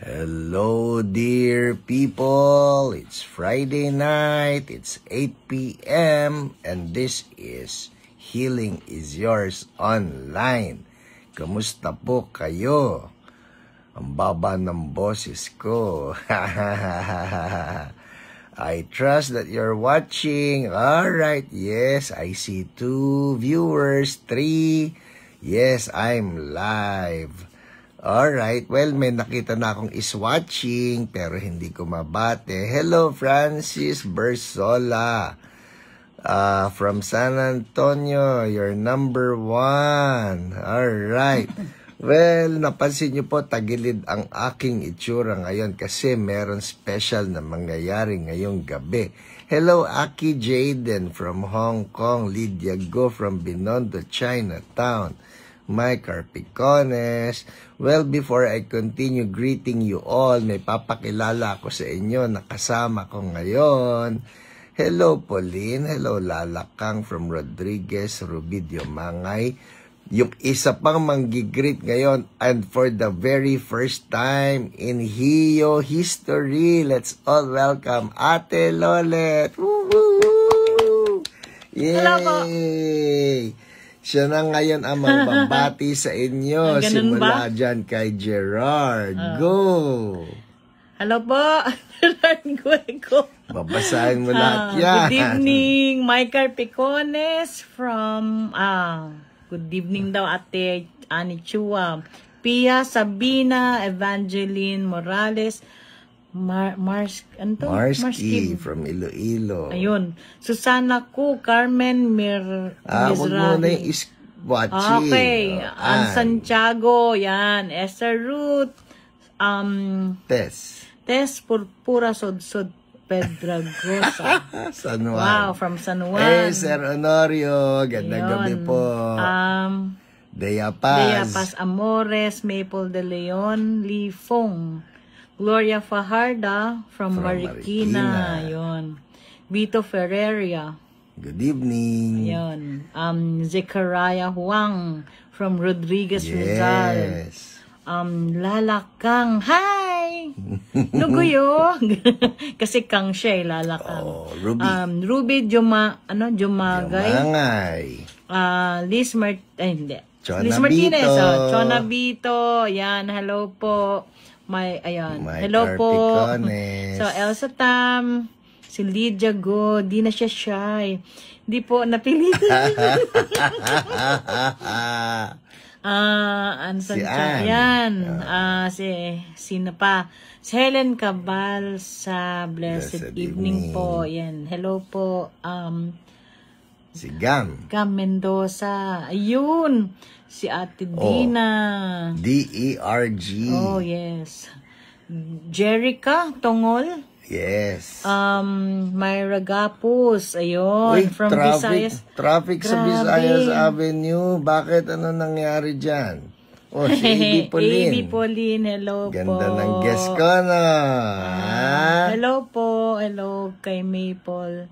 Hello, dear people. It's Friday night. It's 8 p.m. and this is Healing is Yours Online. Kamusta po kayo? Ang baba ng boses ko. I trust that you're watching. Alright, yes, I see 2 viewers, 3. Yes, I'm live. Alright, well, may nakita na akong is watching, pero hindi ko mabate. Hello, Francis Bersola. From San Antonio, you're number 1. Alright. Well, napansin niyo po, tagilid ang aking itsura ngayon kasi meron special na mangyayari ngayong gabi. Hello, Aki Jaden from Hong Kong. Lydia Go from Binondo, Chinatown. Mike Arpicones. Well, before I continue greeting you all, may papakilala ako sa inyo na kasama ko ngayon. Hello, Pauline. Hello, Lalakang from Rodriguez, Rubidio Mangay. Yung isa pang manggigreet ngayon, and for the very first time in Hio history, let's all welcome Ate Lolet. Woo-hoo! Yay! Hello po. Siya na ngayon ang magbabati sa inyo. Simula dyan kay Gerard. Go! Hello po. Gerard Gueco. Babasahin mo lahat yan. Good evening, Michael Picones from, good evening daw, Ate Ani Chua. Pia Sabina, Evangeline Morales, Marsky from Iloilo. Ayun. Susana Ku, Carmen wag mo na yung watching. Okay. Santiago, yan. Esther Ruth. Tess Purpura Sodsod Pedragosa. San Juan. Wow, from San Juan. Hey, Sir Honorio. Gandang gabi po. Dea Paz Amores, Maple de Leon, Lee Fong. Gloria Fajarda from Marikina. Yun. Vito Ferreria. Good evening. Yun. Zechariah Huang from Rodriguez, Rizal. Lalakang. Hi! Nuguyo. Kasi kang siya, Lalakang. Ruby. Ruby Jumagay. Liz Martinez. Chona Vito. Yan. Hello po. Hello po. So, Elsa Tam, si Lydia Go, di na siya shy. Di po, napilitan. Si Ann. Sino pa? Si Helen Cabal sa Blessed Evening po. Yan. Hello po. Si Gam Mendoza. Ayun. Si Ate Dina. D-E-R-G. Oh, yes. Jerica Tongol. Yes. Myra Gapus. Ayun. Wait, from Visayas. Traffic sa Visayas Avenue. Bakit? Ano nangyari dyan? Oh, si A.B. Pauline. A.B. Pauline. Hello Ganda po. Ganda ng guest ko na. Hello po. Hello kay Maple.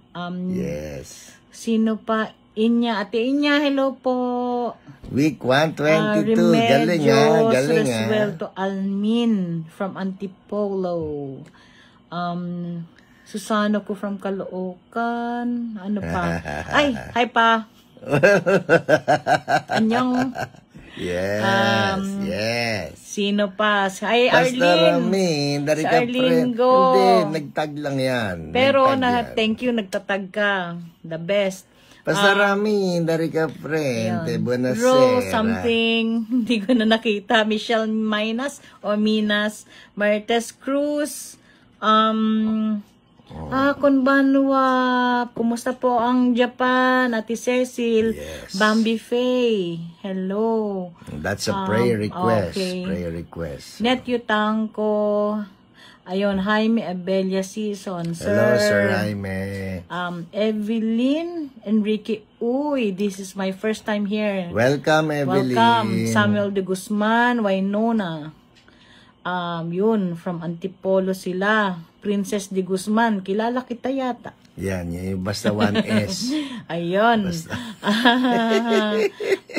Yes. Sino pa? Ate Inya, hello po. Week 122. Galing galing Resuelto Almin from Antipolo. Susano ko from Caloocan. Ano pa? Ay, hi pa. Anyong. Yes. Sino pa? Hi, Arlene. Si Arlene Go. Hindi, nagtag lang yan. Pero thank you, nagtatag ka. The best. Pasarami, dari ka friend. Buenas Rose something. Hindi ko na nakita. Michelle Minas o Minas. Martes Cruz. Konbanwa. Kumusta po ang Japan? Ate Cecil. Yes. Bambi Faye. Hello. That's a prayer request. Okay. Prayer request. Net Yutanko. Ayun, Jaime Abelia Season, sir. Hello, Sir Jaime. Evelyn Enrique. Uy, this is my first time here. Welcome, Evelyn. Welcome. Samuel de Guzman, Wainona. Yun, from Antipolo sila. Princess de Guzman, kilala kita yata. Yan, yung basta 1S. Ayun.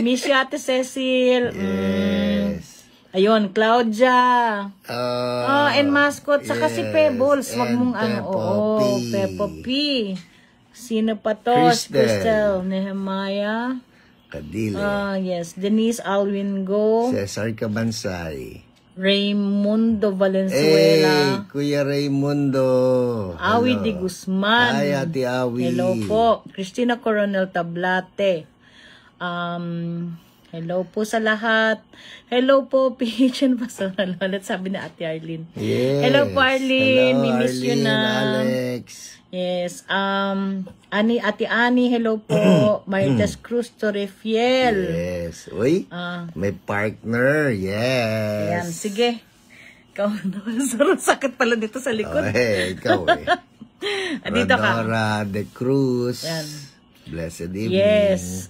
Miss you, Ate Cecil. Yes. Ayun, Claudia. And mascot. Saka si Pebbles. Wag mong Peppo P. Sino pa to? Crystal. Nehemiah. Kadile. Yes. Denise Alwingo. Cesar Cabansay. Raimundo Valenzuela. Kuya Raimundo. Awi Di Guzman. Hi, Ate Awi. Hello po. Christina Coronel Tablate. Hello po sa lahat. Hello po, PHN Pastoral. Ulit sabi ni Ate Arlene. Yes. Hello po, Arlene. Hello, Miss you na. Alex. Yes. Ate Ani, hello po. Marites Cruz Torrefiel. Yes. Uy, may partner. Yes. Ayan, sige. Ikaw naman. Sakit pala dito sa likod. Ikaw Dito ka. Rodora de Cruz. Ayan. Blessed evening. Yes.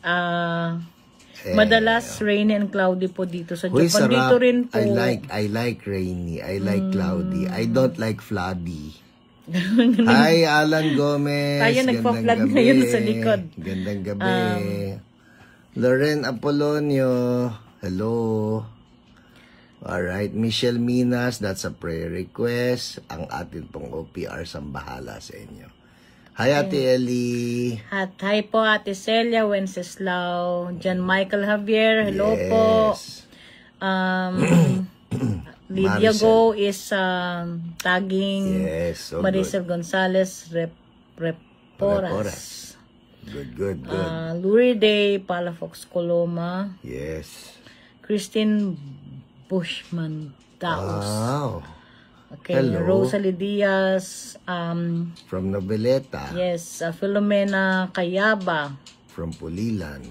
Madalas rainy and cloudy po dito sa Japan. Sarap. Dito rin po. I like rainy. I like cloudy. I don't like floody. Hi, Alan Gomez. Tayo nagpa-flood ngayon sa likod. Gandang gabi. Loren Apolonio. Hello. Alright. Michelle Minas. That's a prayer request. Ang atin pong OPR sambahala sa inyo. Hi, Ate Ellie. At hi po, Ate Celia Wenceslao. John Michael Javier. Hello po. Lydia Go is tagging so Marisol Gonzalez Reporas. Good. Luride Palafox Coloma. Yes. Christine Bushman Daos. Wow. Okay. Hello. Rosalie Diaz. From Noveleta. Yes. Filomena Kayaba. From Pulilan.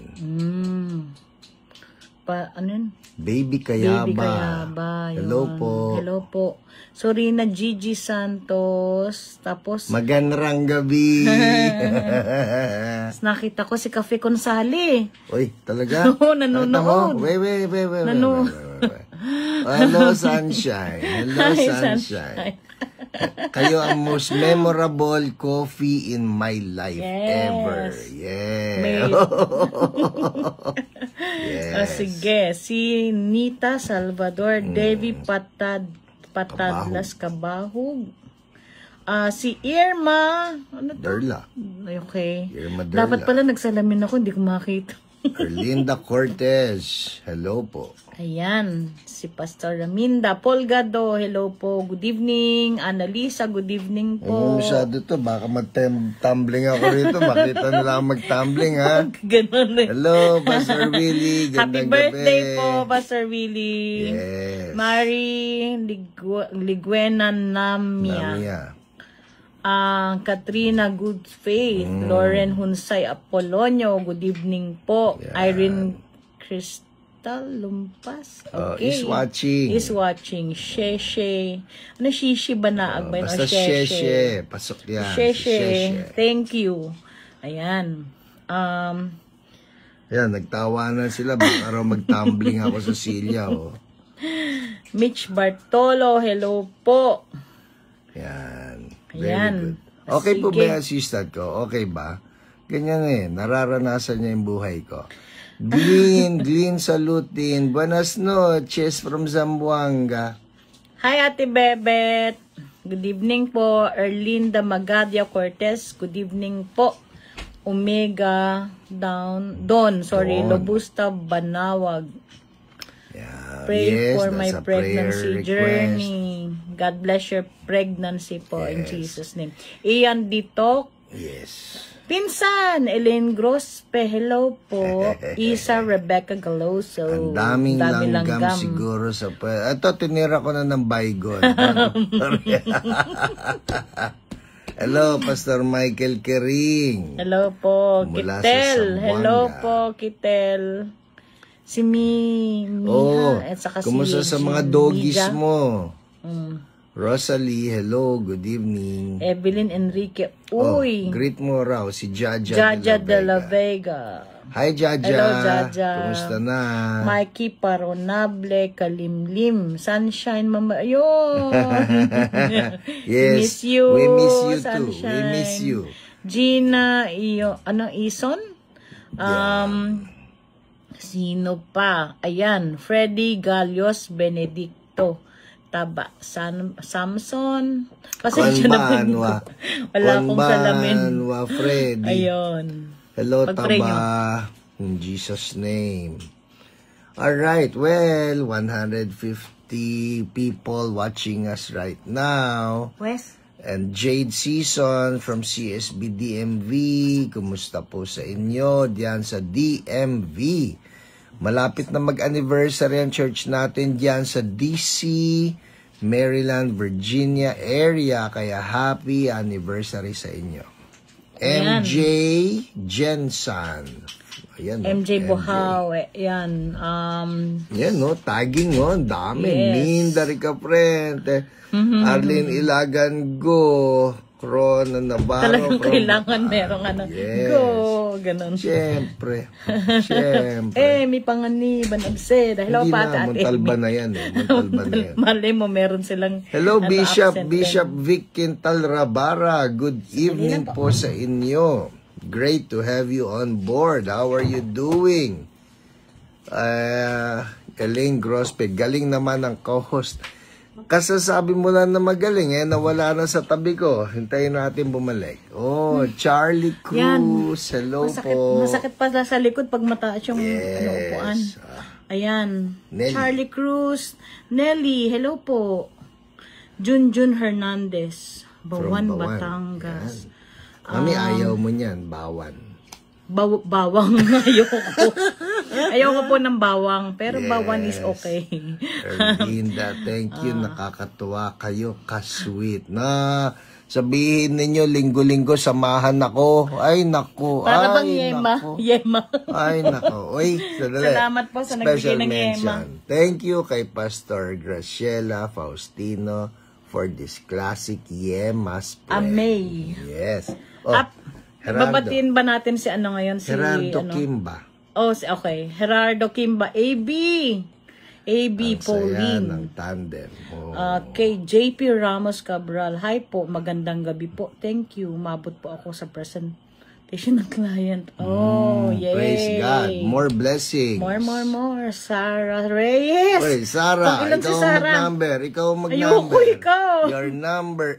Ano yun? Baby Kayaba. Baby Kayaba. Hello po. Hello po. Sorina Gigi Santos. Tapos, magandang gabi. nakita ko si Cafe Consali. Uy, talaga? Oo, nanonood. Wait. Hello, Sunshine. Hello, Sunshine. Kayo ang most memorable coffee in my life ever. Yeah. Yes. Sige, si Nita Salvador, Devi Patadlas Kabahog. Si Irma, ano to? Derla. Okay. Irma Derla. Dapat pala nagsalamin ako, hindi ko makita. Erlinda Cortez. Hello po. Ayan, si Pastor Raminda Polgado, hello po, good evening. Annalisa, good evening po. Masyado to, baka mag-tumbling ako rito. Makita nila ako mag-tumbling, ha? Ganun eh. Hello, Pastor Willie. Happy birthday po, Pastor Willie. Yes. Mari Liguena Namia. Katrina Good Faith. Lauren Hunsay Apolonio, good evening po. Yeah. Irene Crystal Lumpas. Okay. Is watching. Sheshe. Ano, Shishi ba na? Basta Sheshe. Pasok yan. Sheshe. Thank you. Ayan. Ayan, nagtawanan sila. Baka raw mag-tumbling ako sa silya. Mitch Bartolo, hello po. Ayan. Ayan. Very good. Okay Sige. po ba yung assistant ko? Okay ba? Ganyan nararanasan niya yung buhay ko. Glenn salutin. Buenas noches from Zamboanga. Hi, Ate Bebet. Good evening po. Erlinda Magadia Cortez. Good evening po. Omega Don. Lobusta Banawag. Yeah. Pray for that's my a pregnancy prayer journey. God bless your pregnancy po in Yes. Jesus' name. Ian Ditok. Yes. Pinsan, Elaine Grospe, hello po. Isa Rebecca Galoso. Ang daming langgam siguro sa... Ito, tinira ko na ng baygon. Hello, Pastor Michael Kering. Hello po, Mula sa Kitel. Zamboanga. Hello po, Kitel. Si Miha. At saka kumusta si sa mga doggies Mija. mo? Rosalie, hello, good evening. Evelyn Enrique. Uy. Greet mo raw si Jaja de la Vega. Hi, Jaja. Hello, Jaja. Kumusta na? Mikey Paronable, Kalimlim, Sunshine, Mama. Ayun. Yes, Miss you. we miss you too. Sunshine. We miss you. Gina, Ison? Sino pa? Ayan, Freddy Galios Benedicto. Taba. Samson. Pasensya na po dito. Wala akong salamin. Konbanwa, Freddy. Ayun. Hello, Pag-pray Taba. In Jesus' name. Alright, well, 150 people watching us right now. Wes? And Jade Season from CSB DMV. Kumusta po sa inyo diyan sa DMV? Malapit na mag-anniversary ang church natin diyan sa DC, Maryland, Virginia area. Kaya happy anniversary sa inyo. Ayan. MJ Jensen. Ayan, MJ Bohaw. Yan. Yan, no? Tagging, no? Ang dami. Yes. Minda Ricaprente. Arlene Ilagan, go. Rona Navarro. Talagang kailangan merong ano. Yes. Go. Ganon. Siyempre. Siyempre. May panganiban abse. Dahil ako Hindi pati na, ate. Montalba na yan. Montalba na yan. Malay mo, meron silang Hello, Bishop. absent Bishop din. Vic Quintal Rabara. Good evening po sa inyo. Great to have you on board. How are you doing? Elaine Grospe. Galing naman ang co-host. Kasasabi mo lang na magaling, nawala na sa tabi ko. Hintayin natin bumalik. Oh, Charlie Cruz. Hello po. Masakit pa sa likod pag mataas yung Yes. upuan. Ayan. Nelly. Charlie Cruz. Nelly, hello po. Junjun Hernandez. Bawan, From Bawan. Batangas. Mami, ayaw mo niyan. Bawan. Bawang. Ayoko. Ayoko po ng bawang. Pero Yes. bawan is okay. Erlinda, thank you. Nakakatuwa kayo. Ka-sweet. Na, sabihin ninyo, linggo-linggo, samahan ako. Ay, naku. Para bang Ay, yema? naku. Yema. Ay, nako. Uy, sandali. Salamat po sa nagbigay ng yema. Thank you kay Pastor Graciela Faustino for this classic yema spread. Amay. Yes. Oh, Gerardo. Babatiin ba natin si ano ngayon? Si Gerardo ano? Kimba. Oh, okay. Gerardo Kimba. AB. AB Ang saya Pauline. ng tandem. Oh. Kay JP Ramos Cabral. Hi po. Magandang gabi po. Thank you. Umabot po ako sa presentation ng client. Oh, yay. Praise God. More blessings. More. Sarah Reyes. Uy, Sarah, Pag ilan si ikaw Sarah? mag-number. Ikaw mag-number. Ayoko, ikaw. Your number,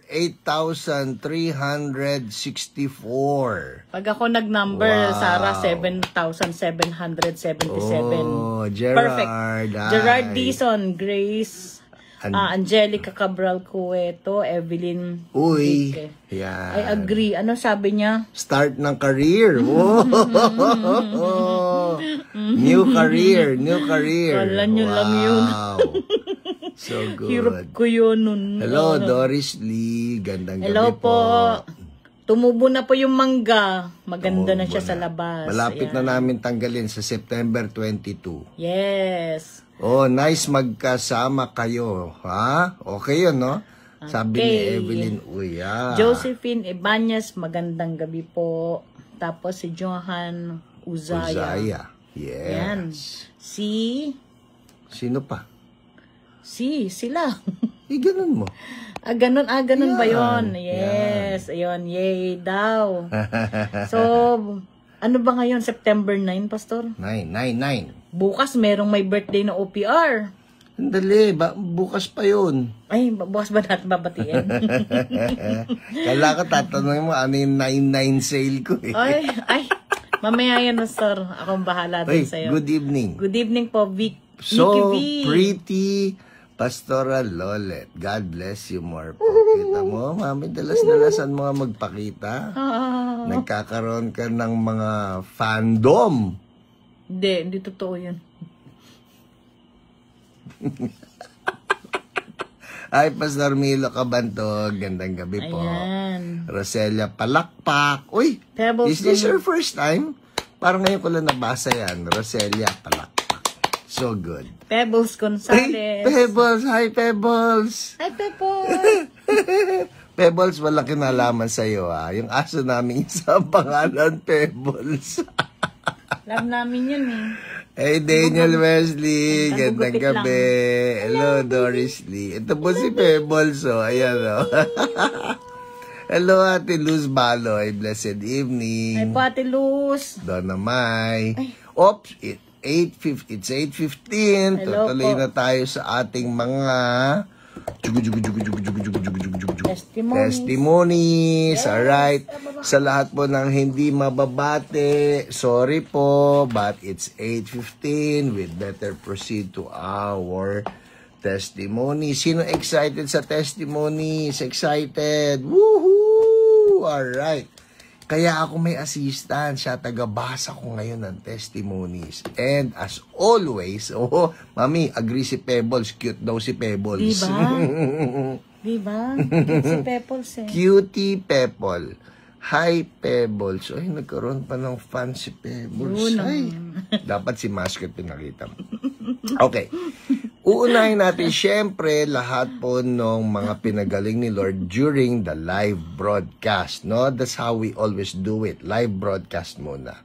8,364. Pag ako nag-number, Wow. Sarah, 7,777. Oh, Gerard. Perfect. Ay. Gerard Dizon, Grace, Angelica Cabral Cueto, Evelyn Uy, Enrique. yan. I agree. Ano sabi niya? Start ng career. Whoa. New career. Kala nyo lang yun. So good. Hirap ko yun nun. Hello, Doris Lee. Gandang Hello gabi po. Tumubo na po yung mangga. Maganda na Tumubo siya sa labas. Malapit Ayan. na namin tanggalin sa September 22. Yes. Oh, nice magkasama kayo. Ha? Okay yun, no? Sabi ni Okay. Evelyn Uya. Josephine Ibanez, magandang gabi po. Tapos si Johan Uzaya. Uzaya. Yes. Yan. Sino pa? Sila. Ganun mo. Ganun ba Yan, yon? Yes. Ayun, yay daw. So, ano ba ngayon? September 9, Pastor? 9. Bukas merong may birthday na OPR. Dali, bukas pa yun. Ay, bukas ba natin babatiin? Kala ko tatanungin mo ano yung 9-9 sale ko eh. ay, mamaya yan, Pastor. Akong bahala din Hey, sa'yo. good evening. Good evening po, Nikki So V. pretty, Pastora Lolet. God bless you more po. Kita mo, mami, dalas-dalasan mga magpakita. Nagkakaroon ka ng mga fandom. Hindi totoo yun. Ay, Pastor Milo Cabantog, gandang gabi po. Ayan. Roselia Palakpak. Uy, Pebbles is this your first time? Parang ngayon ko lang nabasa yan. Roselia Palakpak. So good. Pebbles Ay, Gonzalez. Pebbles! Hi, Pebbles! Hi, Pebbles! Pebbles, walang kinalaman sa'yo, ha? Yung aso namin isa pangalan, Pebbles. Love namin yun eh. Hey, Daniel Wesley. Gandang Nagugupit lang. gabi. Hello, Doris Lee. Ito po si Pebbles, oh. Ayan, oh. Hello, Ate Luz Baloy. Blessed Hi evening. po, Ate Luz. Donna May. Oops, It's 8:15. Hello Tutuloy po. na tayo sa ating mga testimonies. Alright. Sa lahat po ng hindi mababate, sorry po, but it's 8:15. We'd better proceed to our testimony. Sino excited sa testimonies? Excited? Woohoo! Alright. Kaya ako may assistant, siya tagabasa ko ngayon ng testimonies. And as always, mami, agree si Pebbles, cute daw si Pebbles. Diba? Cute si Pebbles eh. Cutie Pebble. Hi, Pebbles. Ay, nagkaroon pa ng fan si Pebbles. Ay, dapat si Mascot pinakita mo. Okay. Uunahin natin, syempre, lahat po ng mga pinagaling ni Lord during the live broadcast. No? That's how we always do it. Live broadcast muna.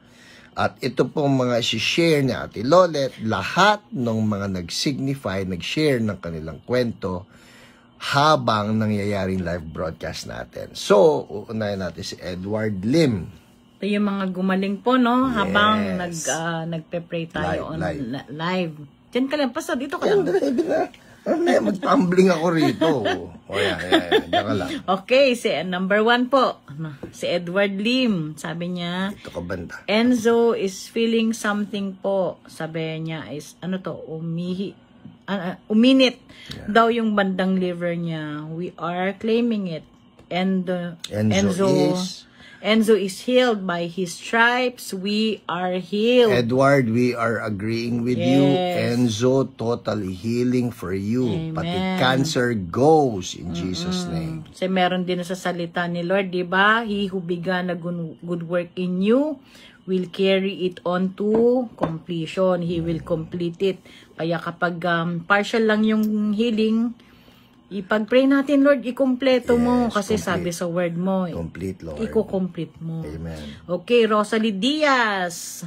At ito pong mga share ni Ate Lolet, lahat ng mga nag-signify, nag-share ng kanilang kwento habang nangyayaring live broadcast natin. So, uunahin natin si Edward Lim. Ito yung mga gumaling po, no? Yes. Habang nagpe-pray tayo live. Diyan ka lang. Basta dito ka lang. Mag-tumbling ako rito. Yan. Diyan ka lang. Okay, number 1 po. Si Edward Lim. Sabi niya, Ito ka banda. Enzo is feeling something po. Sabi niya is, uminit daw yung bandang liver niya. We are claiming it. And Enzo is healed by his stripes. We are healed. Edward, we are agreeing with you. Enzo, totally healing for you. Amen. Pati cancer goes in Jesus' name. Kasi meron din sa salita ni Lord, di ba? He who began a good work in you will carry it on to completion. He will complete it. Kaya kapag partial lang yung healing, ipag-pray natin, Lord, ikumpleto mo. Kasi complete. Sabi sa word mo, complete, Lord. Iko-complete mo. Amen. Okay, Rosalie Diaz.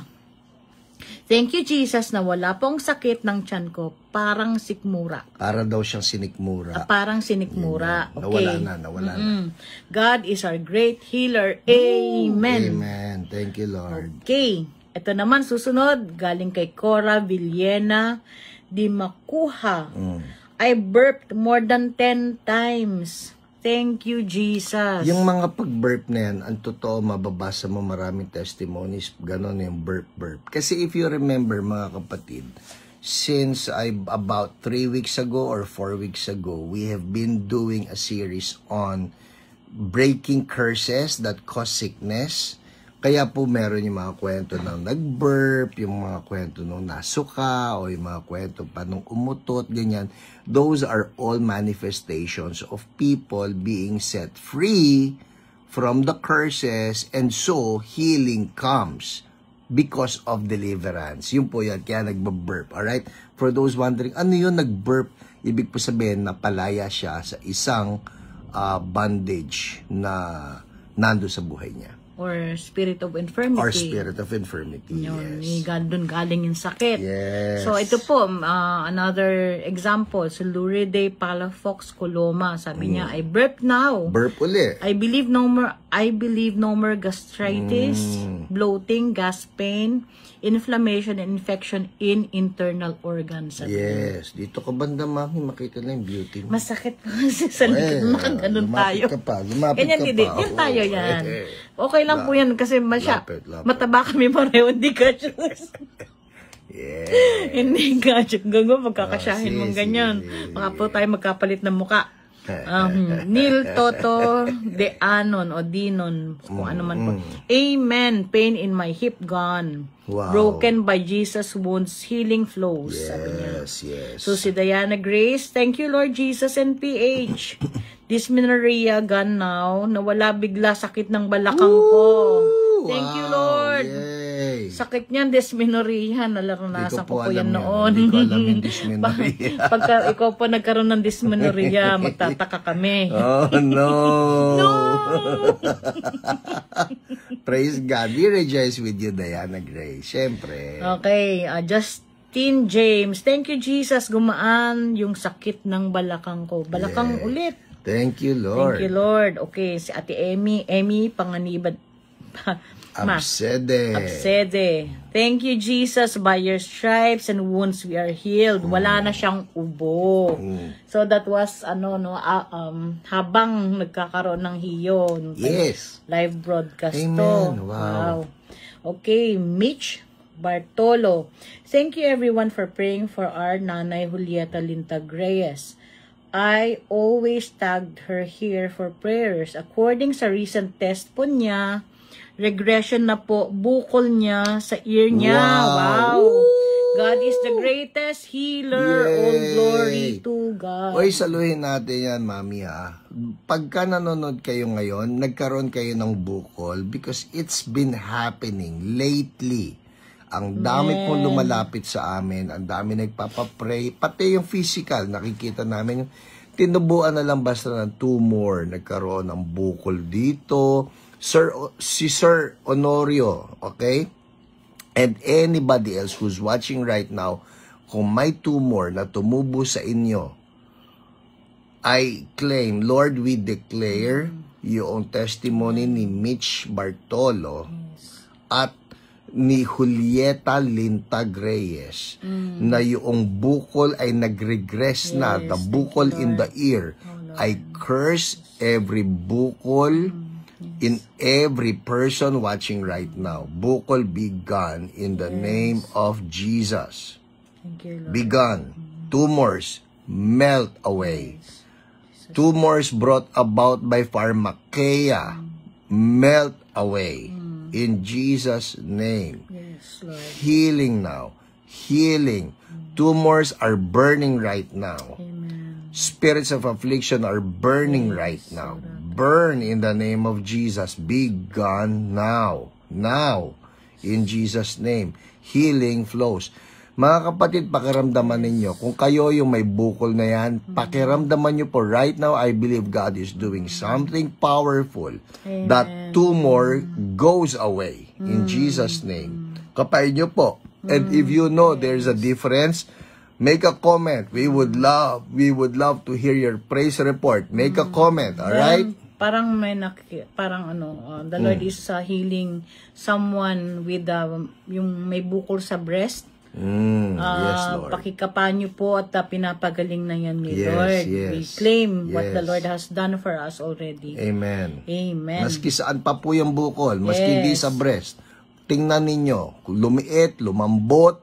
Thank you, Jesus, na wala pong sakit ng tiyan ko. Parang sikmura. Para daw siyang sinikmura. Parang sinikmura. Okay. Nawala na. God is our great healer. Amen. Amen. Thank you, Lord. Okay. Ito naman, susunod. Galing kay Cora Villena Di Makuha. I burped more than 10 times. Thank you, Jesus. Yung mga pag-burp na yan, ang totoo, mababasa mo maraming testimonies, gano'n yung burp. Kasi if you remember, mga kapatid, since about 3 weeks ago or 4 weeks ago, we have been doing a series on breaking curses that cause sickness. Kaya po meron yung mga kwento ng nag-burp, yung mga kwento ng nasuka, o yung mga kwento pa nung umutot, ganyan. Those are all manifestations of people being set free from the curses, and so healing comes because of deliverance. Yun po yan, kaya nagba-burp. Alright? For those wondering, ano yun nag-burp? Ibig po sabihin na palaya siya sa isang bondage na nando sa buhay niya. Or spirit of infirmity. Or spirit of infirmity, yun, yes. Doon galing yung sakit. Yes. So, ito po, another example. Si Luride Palafox Coloma. Sabi niya, I burp now. Burp uli. I believe no more gastritis, bloating, gas pain, inflammation, and infection in internal organs. Yes. Dito ka banda, mami, makita na yung beauty mo. Masakit pa kasi sa likod. Ganun tayo. Lumapit ka pa. Yan tayo yan. Okay lang po yan kasi mataba kami pareho, hindi ka Diyos. Yes. Hindi ka Diyos. Magkakasyahin mong ganyan. Mga po tayo magkapalit ng muka. Neil Toto De Anon o Dinon, kung ano man po. Amen. Pain in my hip gone. Wow. Broken by Jesus' wounds, healing flows. Sabi niya. Yes. So si Diana Grace, thank you Lord Jesus and PH. Dysmenorrhea gone now. Nawala bigla sakit ng balakang ko. Thank you Lord. Yay. Sakit niyan, dysmenorrhea. Naranasan ko po yan noon. Hindi ko alam yung dysmenorrhea. Pagka ikaw po nagkaroon ng dysmenorrhea, magtataka kami. Oh no. No! Praise God. We rejoice with you, Diana Grace. Siyempre. Okay, Justin James. Thank you, Jesus. Gumaan yung sakit ng balakang ko. Balakang ulit. Thank you, Lord. Thank you, Lord. Okay, si Ate Emmy Panganibad. Absede. Absede. Thank you, Jesus. By your stripes and wounds we are healed. Wala na siyang ubo. So that was, habang nagkakaroon ng hiyo. Yes. Live broadcast Amen. to. Wow. Okay, Mitch Bartolo. Thank you everyone for praying for our Nanay Julieta Lintag-Reyes. I always tagged her here for prayers. According sa recent test po niya, regression na po, bukol niya sa ear niya. Wow! God is the greatest healer. Yay! All glory to God. Oy, saluhin natin yan, mami ha. Pagka nanonood kayo ngayon, nagkaroon kayo ng bukol because it's been happening lately. Ang dami pong lumalapit sa amin, ang dami nagpapapray, pati yung physical, nakikita namin yung tinubuan na lang basta ng tumor, nagkaroon ng bukol dito, si Sir Honorio, okay? And anybody else who's watching right now, kung may tumor na tumubo sa inyo, I claim, Lord, we declare yung testimony ni Mitch Bartolo at ni Julieta Lintag-Reyes na yung bukol ay nag-regress na, the bukol in the ear. I curse every bukol in every person watching right now. Bukol be gone in the name of Jesus. Thank you, Lord. Be gone. Tumors melt away. Tumors brought about by pharmakeia melt away. In Jesus' name. Yes, Lord. Healing now. Healing. Tumors are burning right now. Amen. Spirits of affliction are burning right now. Burn in the name of Jesus. Be gone now. Now. In Jesus' name. Healing flows. Mga kapatid, pakiramdaman ninyo. Kung kayo yung may bukol na yan, pakiramdaman nyo po. Right now, I believe God is doing something powerful. Amen. That tumor goes away. In Jesus' name. Kapain nyo po. And if you know there's a difference, make a comment. We would love to hear your praise report. Make a comment, all right? Parang the Lord is healing someone with yung may bukol sa breast. Yes, Lord. Pakikapan niyo po at pinapagaling na yan ni Yes, Lord. yes, We claim what the yes. Lord has done for us already. Amen. Amen. Maski saan pa po yung bukol, maski hindi Yes. sa breast. Tingnan ninyo, kung lumiit, lumambot,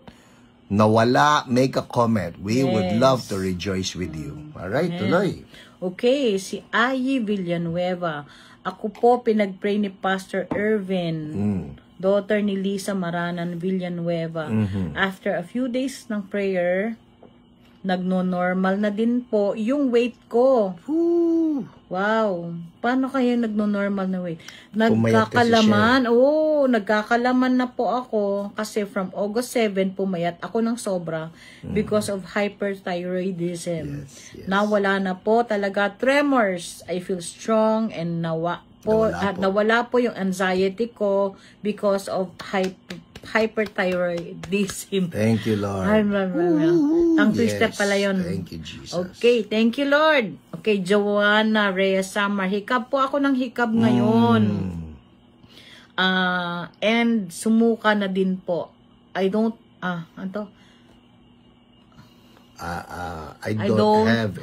nawala, make a comment. We would love to rejoice with you. Alright, tuloy. Okay, si Ayi Villanueva. Ako po pinag-pray ni Pastor Irvin, daughter ni Lisa Maranan Villanueva. After a few days ng prayer, nagno-normal na din po yung weight ko. Woo! Wow. Paano kaya nagno-normal na weight? Pumayat kasi Nagkakalaman. Oo, nagkakalaman na po ako kasi from August 7 pumayat ako ng sobra because of hyperthyroidism. Yes, yes. Nawala na po talaga tremors. I feel strong and nawala po yung anxiety ko because of hyperthyroidism. Thank you, Lord. Ang twisted pala yun. Thank you, Jesus. Okay, thank you, Lord. Okay, Joanna Reyes Samar. Hikab po ako ng hikab ngayon. And sumuka na din po. I don't have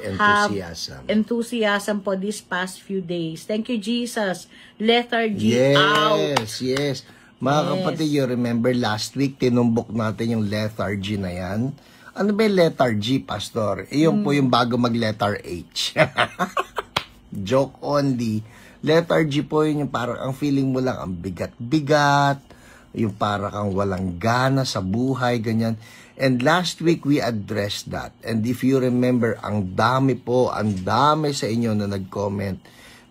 enthusiasm po these past few days. Thank you, Jesus. Lethargy out. Yes. Mga kapatid, you remember last week, tinumbok natin yung lethargy na yan. Ano ba yung lethargy, Pastor? Iyon po yung bago mag-letter H. Joke only. Lethargy po yun yung parang ang feeling mo lang ang bigat-bigat, yung parang kang walang gana sa buhay, ganyan. And last week, we addressed that. And if you remember, ang dami sa inyo na nag-comment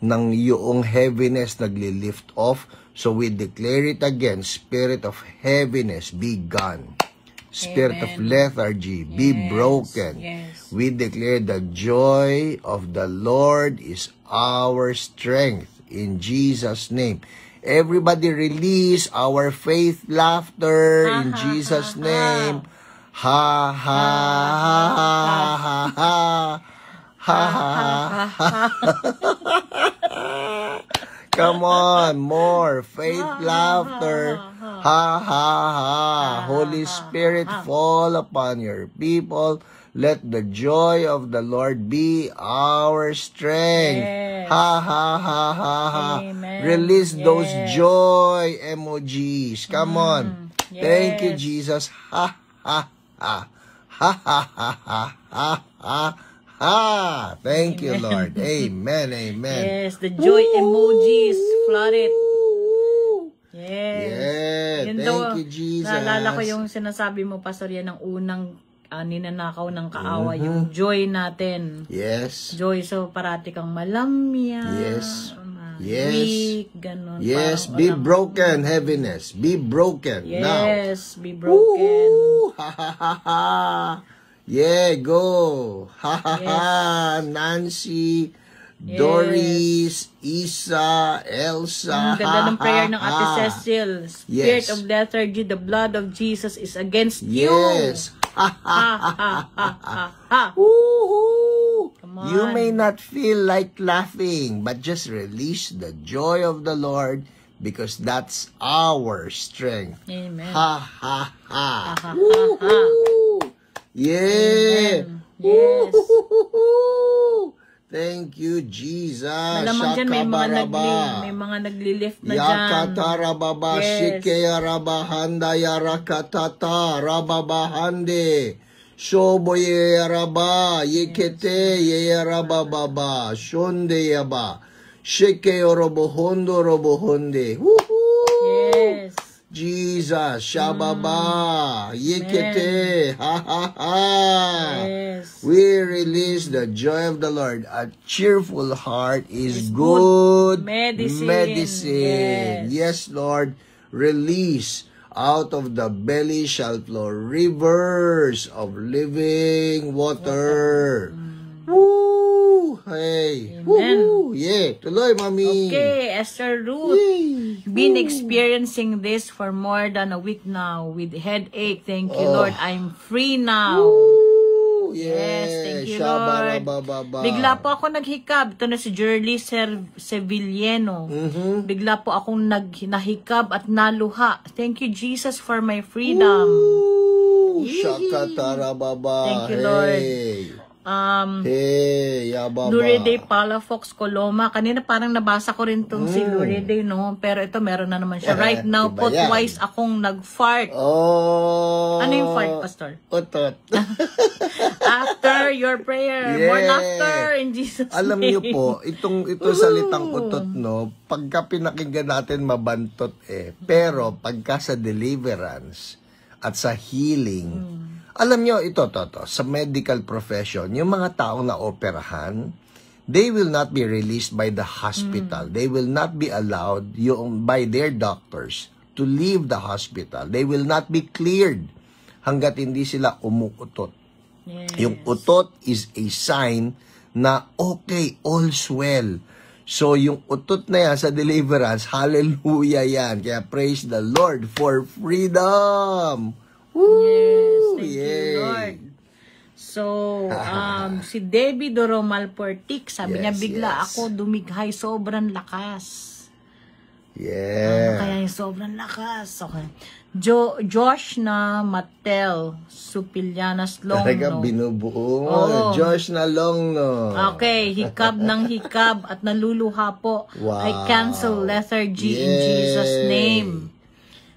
ng yung heaviness nagli-lift off. So we declare it again, spirit of heaviness, be gone. Spirit of lethargy, be broken. Yes. We declare the joy of the Lord is our strength. In Jesus' name. Everybody release our faith laughter in Jesus' name. Ha ha ha ha ha ha ha ha. Come on, more faith, laughter. Ha, ha, ha. Holy Spirit, fall upon your people. Let the joy of the Lord be our strength. Yes. Ha, ha, ha, ha, ha. Amen. Release those Yes. joy emojis. Come on. Yes. Thank you, Jesus. Ha, ha, ha. Ha, ha, ha, ha, ha, ha, ha. Thank you, Lord. Amen, amen. Yes, the joy emojis flooded. Yes. Yeah, Yun thank daw, you, Jesus. Naalala ko yung sinasabi mo, Pastor, yan ang unang ninanakaw ng kaawa, yung joy natin. Yes. Joy, so parati kang malamya. Yes. Yes. Weak, ganun. Yes, Parang be walang- broken, heaviness. Be broken now. Yes, be broken. Woo! Ha, ha, ha, ha. Yeah, go. Ha, ha, ha. Nancy, Doris, Isa, Elsa. Ang ganda ng prayer ng Ate ha, ha. Cecil. Spirit Yes. of lethargy, the blood of Jesus is against you. Yes. Ha, ha, Ha, ha, ha, ha, ha. Woo-hoo. Come on. You may not feel like laughing, but just release the joy of the Lord because that's our strength. Amen. Ha, ha, ha. Ha, ha, ha, Woo-hoo. Yeah. Amen. Yes. Woo-hoo. Thank you, Jesus. Malamang dyan may Shakabaraba. mga nagli-lift na dyan. Yakatara baba Yes. shikeya rabahanda yarakatata rababahande shoboye yaraba yekete yarabababa shonde yaba shike robohonde Yes. Jesus shababa yekete ha ha ha. Yes. We release the joy of the Lord. A cheerful heart is Is good good medicine. medicine. Yes, Lord. Release. Out of the belly shall flow rivers of living water. Woo! Hey. Amen. Woo! Yeah. Tuloy, Mami. Okay, Esther Ruth. Yay. Been experiencing this for more than a week now with headache. Thank you, Lord. I'm free now. Woo! Yes, thank you, Lord. Shabarabababa. Bigla po ako naghikab. Ito na si Jerly Sevilleno. Bigla po akong nahikab at naluha. Thank you, Jesus, for my freedom. Woo! Shakatarababa. Thank you, Lord. Hey. Yababa. Luriday Palafox Coloma. Kanina parang nabasa ko rin itong si Luriday, no? Pero ito meron na naman siya. Right now Iba po, yan. twice akong nag-fart. Oh. Ano yung fart, Pastor? Utot. After your prayer, more Yeah. laughter in Jesus' Alam name. niyo po, ito salitang utot, no? Pagka pinakinggan natin mabantot Pero pagka sa deliverance at sa healing, alam nyo, ito, sa medical profession, yung mga taong na operahan, they will not be released by the hospital. They will not be allowed by their doctors to leave the hospital. They will not be cleared hanggat hindi sila umuutot. Yes. Yung utot is a sign na okay, all's well. So, yung utot na yan sa deliverance, hallelujah yan. Kaya praise the Lord for freedom. Woo! Yes, thank Yay. you, Lord. So, si Debbie Doromal Portik, sabi niya, Yes, bigla yes. ako dumighay, sobrang lakas. Ano Yeah. kaya yung sobrang lakas? Okay. Josh na Matel, Supilianas Talaga Longno. binubuo mo. Oo. Josh na long, no? Okay, hikab ng hikab at naluluha po. Wow. I cancel lethargy in Yay. Jesus' name.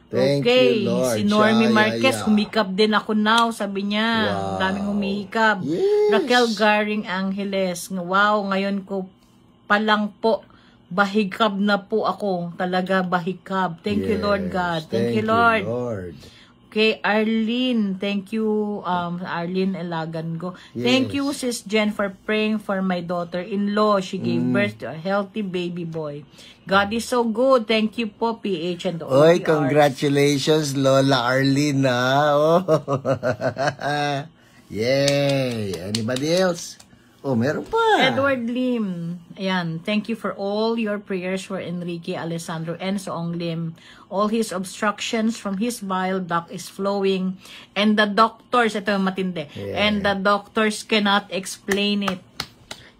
Thank Okay, you, Lord. si Normie Shaya, Marquez, ya. humikab din ako now, sabi niya. Wow. Ang daming humihikab. Yes. Raquel Garing Angeles, wow, ngayon ko palang po, bahikab na po ako. Talaga bahikab. Thank you, Lord God. Thank you, Lord. Okay, Arlene, thank you, Arlene Elagango. Thank Yes. you, Sis Jen, for praying for my daughter-in-law. She gave birth to a healthy baby boy. God is so good. Thank you po, PH and the Oy, OPR. congratulations, Lola Arlene, ha? Oh. Yay! Anybody else? Oh, meron pa. Edward Lim. Ayan. Thank you for all your prayers for Enrique Alessandro Enzo Ong Lim. All his obstructions from his bile duct is flowing. And the doctors, ito yung matindi. Yeah. And the doctors cannot explain it.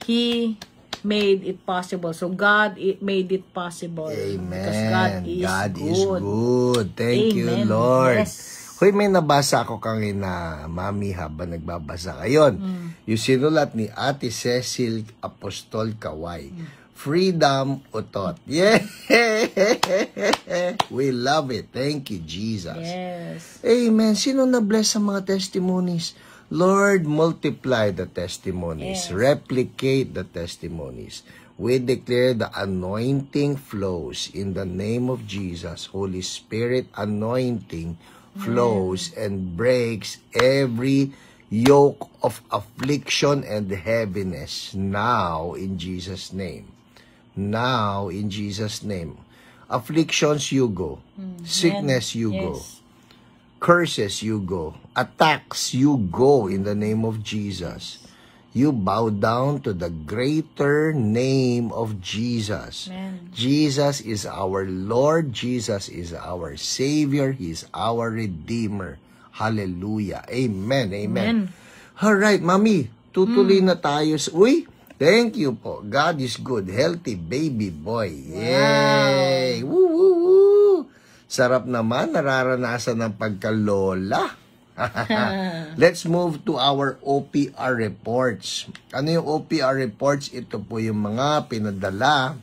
He made it possible. So God made it possible. Amen. Because God is good. Thank you, Amen. Lord. Yes. Hoy, may nabasa ako kanina, Mami, habang nagbabasa ngayon. Yung sinulat ni Ate Cecil Apostol Kaway. Freedom Utot. Yeah! We love it. Thank you, Jesus. Yes. Amen. Sino na-bless sa mga testimonies? Lord, multiply the testimonies. Yes. Replicate the testimonies. We declare the anointing flows in the name of Jesus. Holy Spirit anointing flows and breaks every yoke of affliction and heaviness now in Jesus' name. Now in Jesus' name. Afflictions, you go. Sickness, you go. Curses, you go. Attacks, you go in the name of Jesus. You bow down to the greater name of Jesus. Amen. Jesus is our Lord. Jesus is our Savior. He is our Redeemer. Hallelujah. Amen. Amen. Alright, Mami. Tutuloy na tayo. Uy, thank you po. God is good. Healthy baby boy. Yay! Woo, woo, woo. Sarap naman. Nararanasan ng pagkalola. Let's move to our OPR reports. Ano yung OPR reports? Ito po yung mga pinadala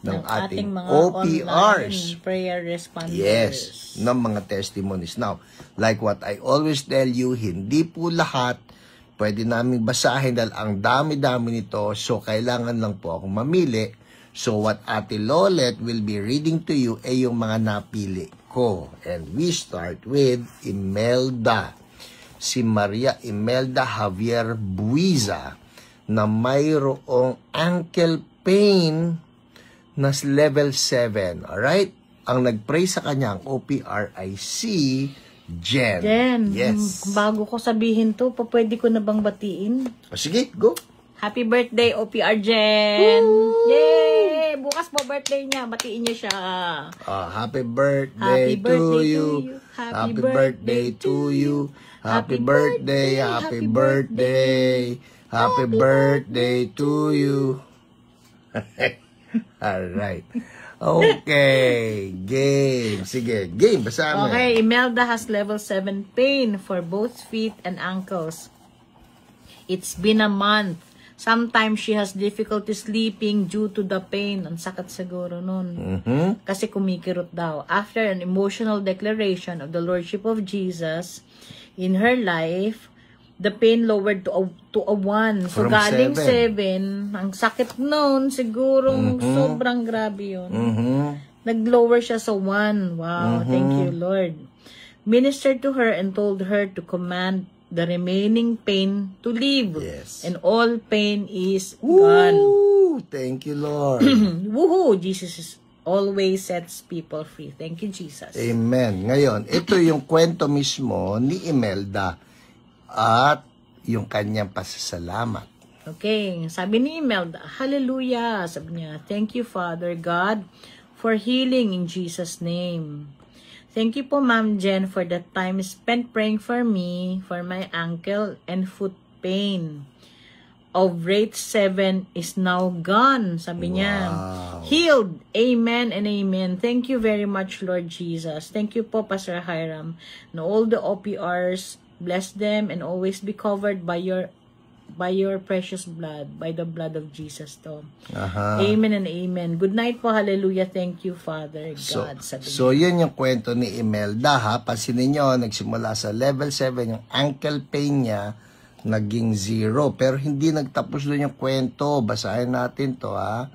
ng ating mga OPRs. online prayer responders. Yes, ng mga testimonies. Now, like what I always tell you, hindi po lahat pwede namin basahin dahil ang dami-dami nito. So, kailangan lang po akong mamili. So, what Ate Lolet will be reading to you ay yung mga napili ko. And we start with Imelda. Si Maria Imelda Javier Buiza na mayroong ankle pain na level 7. Alright? Ang nag-pray sa kanya, ang OPR ay si Jen. Yes. Bago ko sabihin to, pwede ko na bang batiin? O, sige, go. Happy birthday, OPR Jen! Woo! Yay! Bukas po birthday niya. Batiin niyo siya. Happy birthday to you. Happy birthday to you. Happy birthday, happy birthday. Happy birthday to you. Alright. Okay. Game. Sige, game. Basa mo. Okay, Imelda has level 7 pain for both feet and ankles. It's been a month. Sometimes she has difficulty sleeping due to the pain. Ang sakit siguro nun. Kasi kumikirot daw. After an emotional declaration of the Lordship of Jesus in her life, the pain lowered to a 1. So, From galing 7. 7. Ang sakit nun. Sigurong sobrang grabe yun. Nag-lower siya sa 1. Wow. Thank you, Lord. Ministered to her and told her to command the remaining pain to leave. Yes. And all pain is gone. Woo! Thank you, Lord. Woohoo! Jesus always sets people free. Thank you, Jesus. Amen. Ngayon, ito yung kwento mismo ni Imelda at yung kanyang pasasalamat. Okay. Sabi ni Imelda, hallelujah. Sabi niya, thank you, Father God, for healing in Jesus' name. Thank you po, Ma'am Jen, for the time spent praying for me, for my ankle and foot pain. Of rate 7 is now gone, sabi niya. Healed. Amen and amen. Thank you very much, Lord Jesus. Thank you po, Pastor Hiram. And all the OPRs, bless them and always be covered by your precious blood, by the blood of Jesus to. Amen and amen. Good night po, hallelujah. Thank you, Father God. So yun yung kwento ni Imelda, ha. Pansinin nyo, nagsimula sa level 7, yung ankle pain niya, naging 0. Pero hindi nagtapos doon yung kwento. Basahin natin to, ha.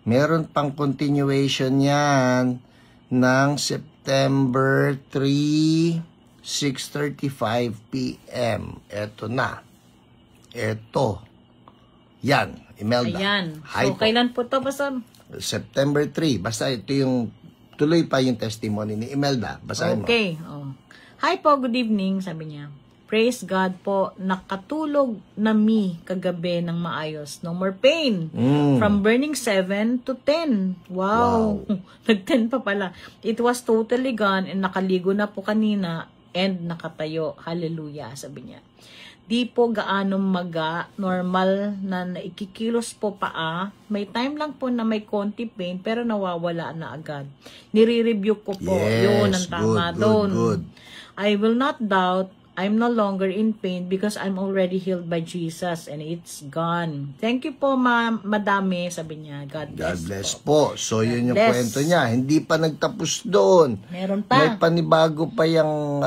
Meron pang continuation yan ng September 3, 6:35 p.m. Eto na. Ito. Yan, Imelda. Ayan. Hi So, po. kailan po to, Pastor? September 3. Basta ito yung, tuloy pa yung testimony ni Imelda. Basahin mo. Okay. Oh. Hi po, good evening, sabi niya. Praise God po, nakatulog na mi kagabi ng maayos. No more pain. From burning 7 to 10. Wow. Nag-10 pa pala. It was totally gone and nakaligo na po kanina and nakatayo. Hallelujah, sabi niya. di po gaano maga, normal na naikikilos po paa. May time lang po na may konti pain, pero nawawala na agad. Nire-review ko po. Yes, Yun ang tama doon. good. I will not doubt I'm no longer in pain because I'm already healed by Jesus and it's gone. Thank you po, madami, sabi niya. God bless, God bless po. So, yun yung bless. kwento niya. Hindi pa nagtapos doon. Meron pa. May panibago pa yung,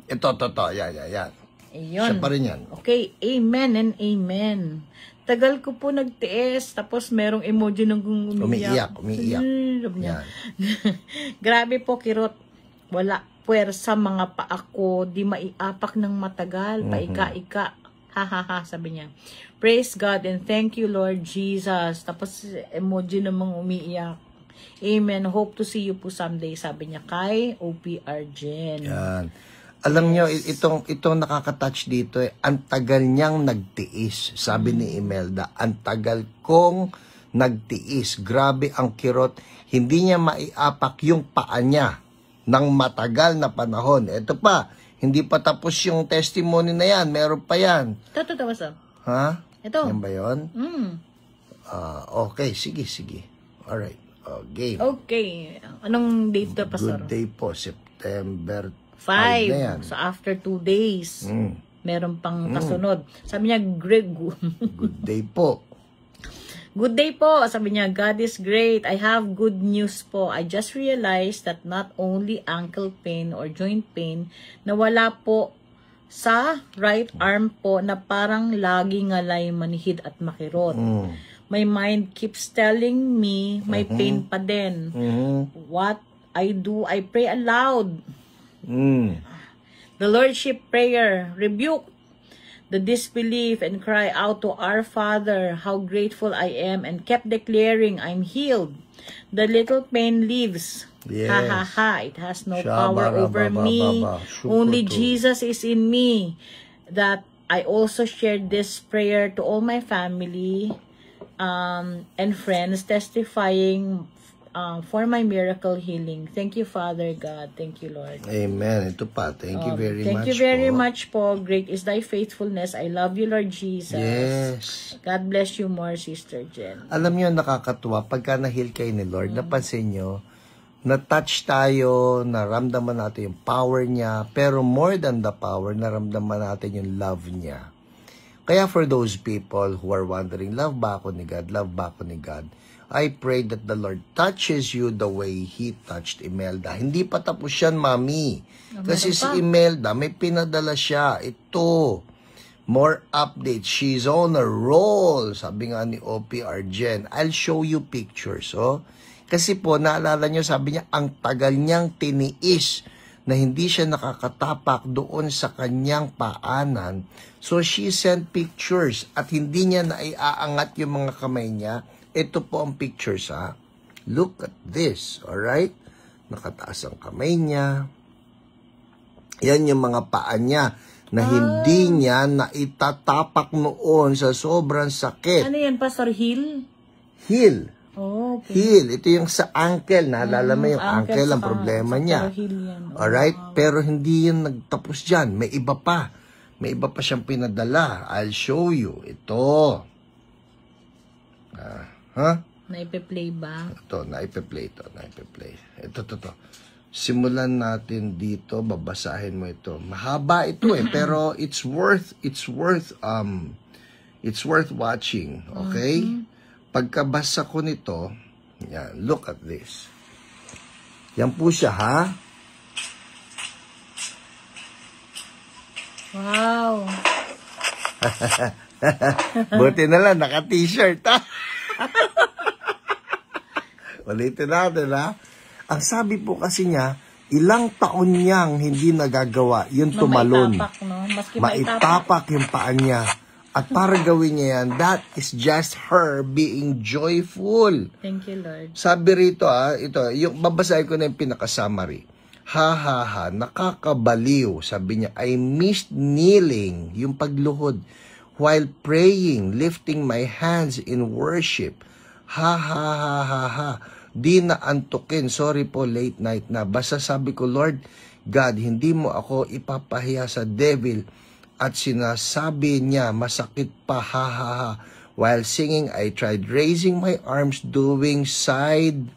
ito. Yan. Ayun. Siya pa rin yan. Okay, amen and amen. Tagal ko po nagtiis, tapos merong emoji ng umiiyak. Umiiyak. Sabi niya. Yan. Grabe po, kirot. Wala puwersa mga paa ko, di maiapak ng matagal, paika-ika. Ha, sabi niya. Praise God and thank you, Lord Jesus. Tapos emoji namang umiiyak. Amen. Hope to see you po someday, sabi niya kay OPR Jen. Yan. Alam nyo, itong nakaka-touch dito, ang tagal niyang nagtiis. Sabi ni Imelda, ang tagal kong nagtiis. Grabe ang kirot. Hindi niya maiapak yung paa niya ng matagal na panahon. Ito pa, hindi pa tapos yung testimony na yan. Meron pa yan. Ito, basta. Ha? Ito. Yan ba yun? Mm. Okay, sige. Alright. Game. Okay. Anong date to, Pastor? Good day po, September 5 5. na yan. So, after 2 days, meron pang kasunod. Sabi niya, Good day po. Good day po. Sabi niya, God is great. I have good news po. I just realized that not only ankle pain or joint pain, nawala po sa right arm po na parang lagi ngalay manhid at makirot. My mind keeps telling me may pain pa din. What I do, I pray aloud. The Lordship Prayer, rebuke the disbelief and cry out to our Father how grateful I am and kept declaring I'm healed. The little pain leaves. Yes. Ha. It has no power over me. Only Jesus is in me. That I also shared this prayer to all my family and friends, testifying for my miracle healing. Thank you, Father God. Thank you, Lord. Amen. Ito pa. Thank you very much. Thank you very much po. Great is thy faithfulness. I love you, Lord Jesus. Yes. God bless you more, Sister Jen. Alam niyo, nakakatuwa. Pagka na-heal kayo ni Lord, napansin niyo, na-touch tayo, naramdaman natin yung power niya, pero more than the power, naramdaman natin yung love niya. Kaya for those people who are wondering, love ba ako ni God? Love ba ako ni God? I pray that the Lord touches you the way He touched Imelda. Hindi pa tapos yan, Mami. Kasi si Imelda, may pinadala siya. Ito, more updates. She's on a roll. Sabi nga ni OPR Jen. I'll show you pictures, oh. Kasi po, naalala nyo, sabi niya, ang tagal niyang tiniis na hindi siya nakakatapak doon sa kanyang paanan. So, she sent pictures at hindi niya naiaangat yung mga kamay niya. Ito po ang pictures, ha. Look at this, alright? Nakataas ang kamay niya. Yan yung mga paa niya na hindi niya naitatapak noon sa sobrang sakit. Ano yan, Pastor Hill? Heel. Oh, okay. Heel. Ito yung sa ankle. Naalala mo yung ankle ang problema niya. Alright? Pero hindi yun nagtapos dyan. May iba pa. May iba pa siyang pinadala. I'll show you. Ito. Naipe-play ba? Ito, naipe-play ito. Ito. Simulan natin dito, babasahin mo ito. Mahaba ito pero it's worth watching, okay? Pagkabasa ko nito, yan, look at this. Yan po siya, ha? Wow. Buti na lang, naka-t-shirt, ha? Ulitin natin, ha? Ang sabi po kasi niya, ilang taon niyang hindi nagagawa yung tumalon. Maitapak, no? Maski maitapak yung paa niya. At para gawin niya yan, that is just her being joyful. Thank you, Lord. Sabi rito, ito, yung babasahin ko na yung pinaka-summary. Ha, nakakabaliw. Sabi niya, I missed kneeling, yung pagluhod, while praying, lifting my hands in worship. Ha. Di na antukin. Sorry po, late night na. Basta sabi ko, Lord God, hindi mo ako ipapahiya sa devil at sinasabi niya, masakit pa, ha ha ha. While singing, I tried raising my arms, doing sideward,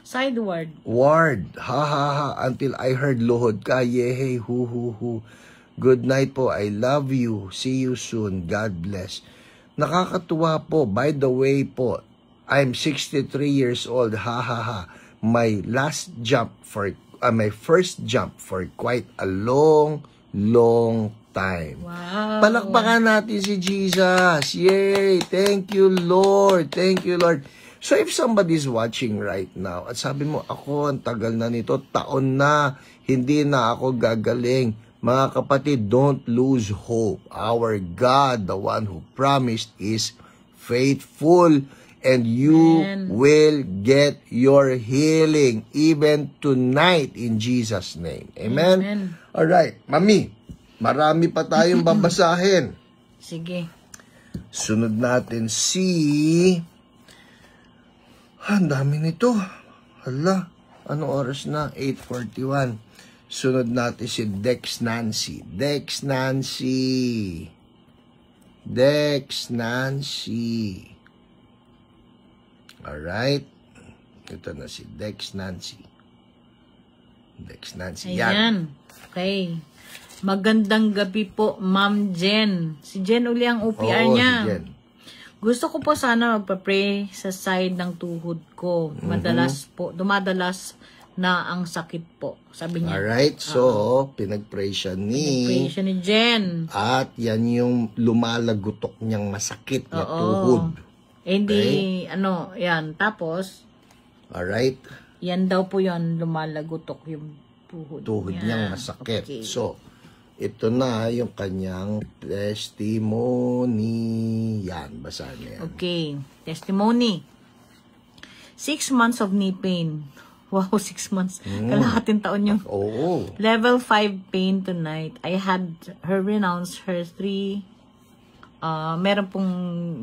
ha ha ha, until I heard luhod ka, yehey, hu hu hu. Good night po, I love you, see you soon, God bless. Nakakatuwa po, by the way po, I'm 63 years old, ha ha ha. My first jump for quite a long time. Wow. Palakpakan natin si Jesus. Yay! Thank you, Lord. Thank you, Lord. So if somebody's watching right now at sabi mo, ako, ang tagal na nito, taon na, hindi na ako gagaling. Mga kapatid, don't lose hope. Our God, the one who promised, is faithful. And you will get your healing even tonight in Jesus' name. Amen? Amen. Alright, Mami, marami pa tayong babasahin. Sige. Sunod natin si... Ang dami nito. Hala, anong oras na? 8:41. Sunod natin si Dex Nancy. Dex Nancy. Alright. Ito na si Dex Nancy. Ayan. Okay. Magandang gabi po, Ma'am Jen. Si Jen uli ang OPR niya. Si Jen. Gusto ko po sana magpa-pray sa side ng tuhod ko. Dumadalas na ang sakit po. Sabi niya. Alright. So, pinag-pray siya ni Jen. At yan yung lumalagutok niyang masakit na tuhod. Hindi, yan. Tapos, alright. Yan daw po yan, lumalagutok yung tuhod niyang masakit. Okay. So, ito na yung kanyang testimony. Yan, basahin niya yan. Okay, testimony. 6 months of knee pain. Wow, 6 months. Kalahating taon yung level 5 pain tonight. I had her renounce her 3 meron pong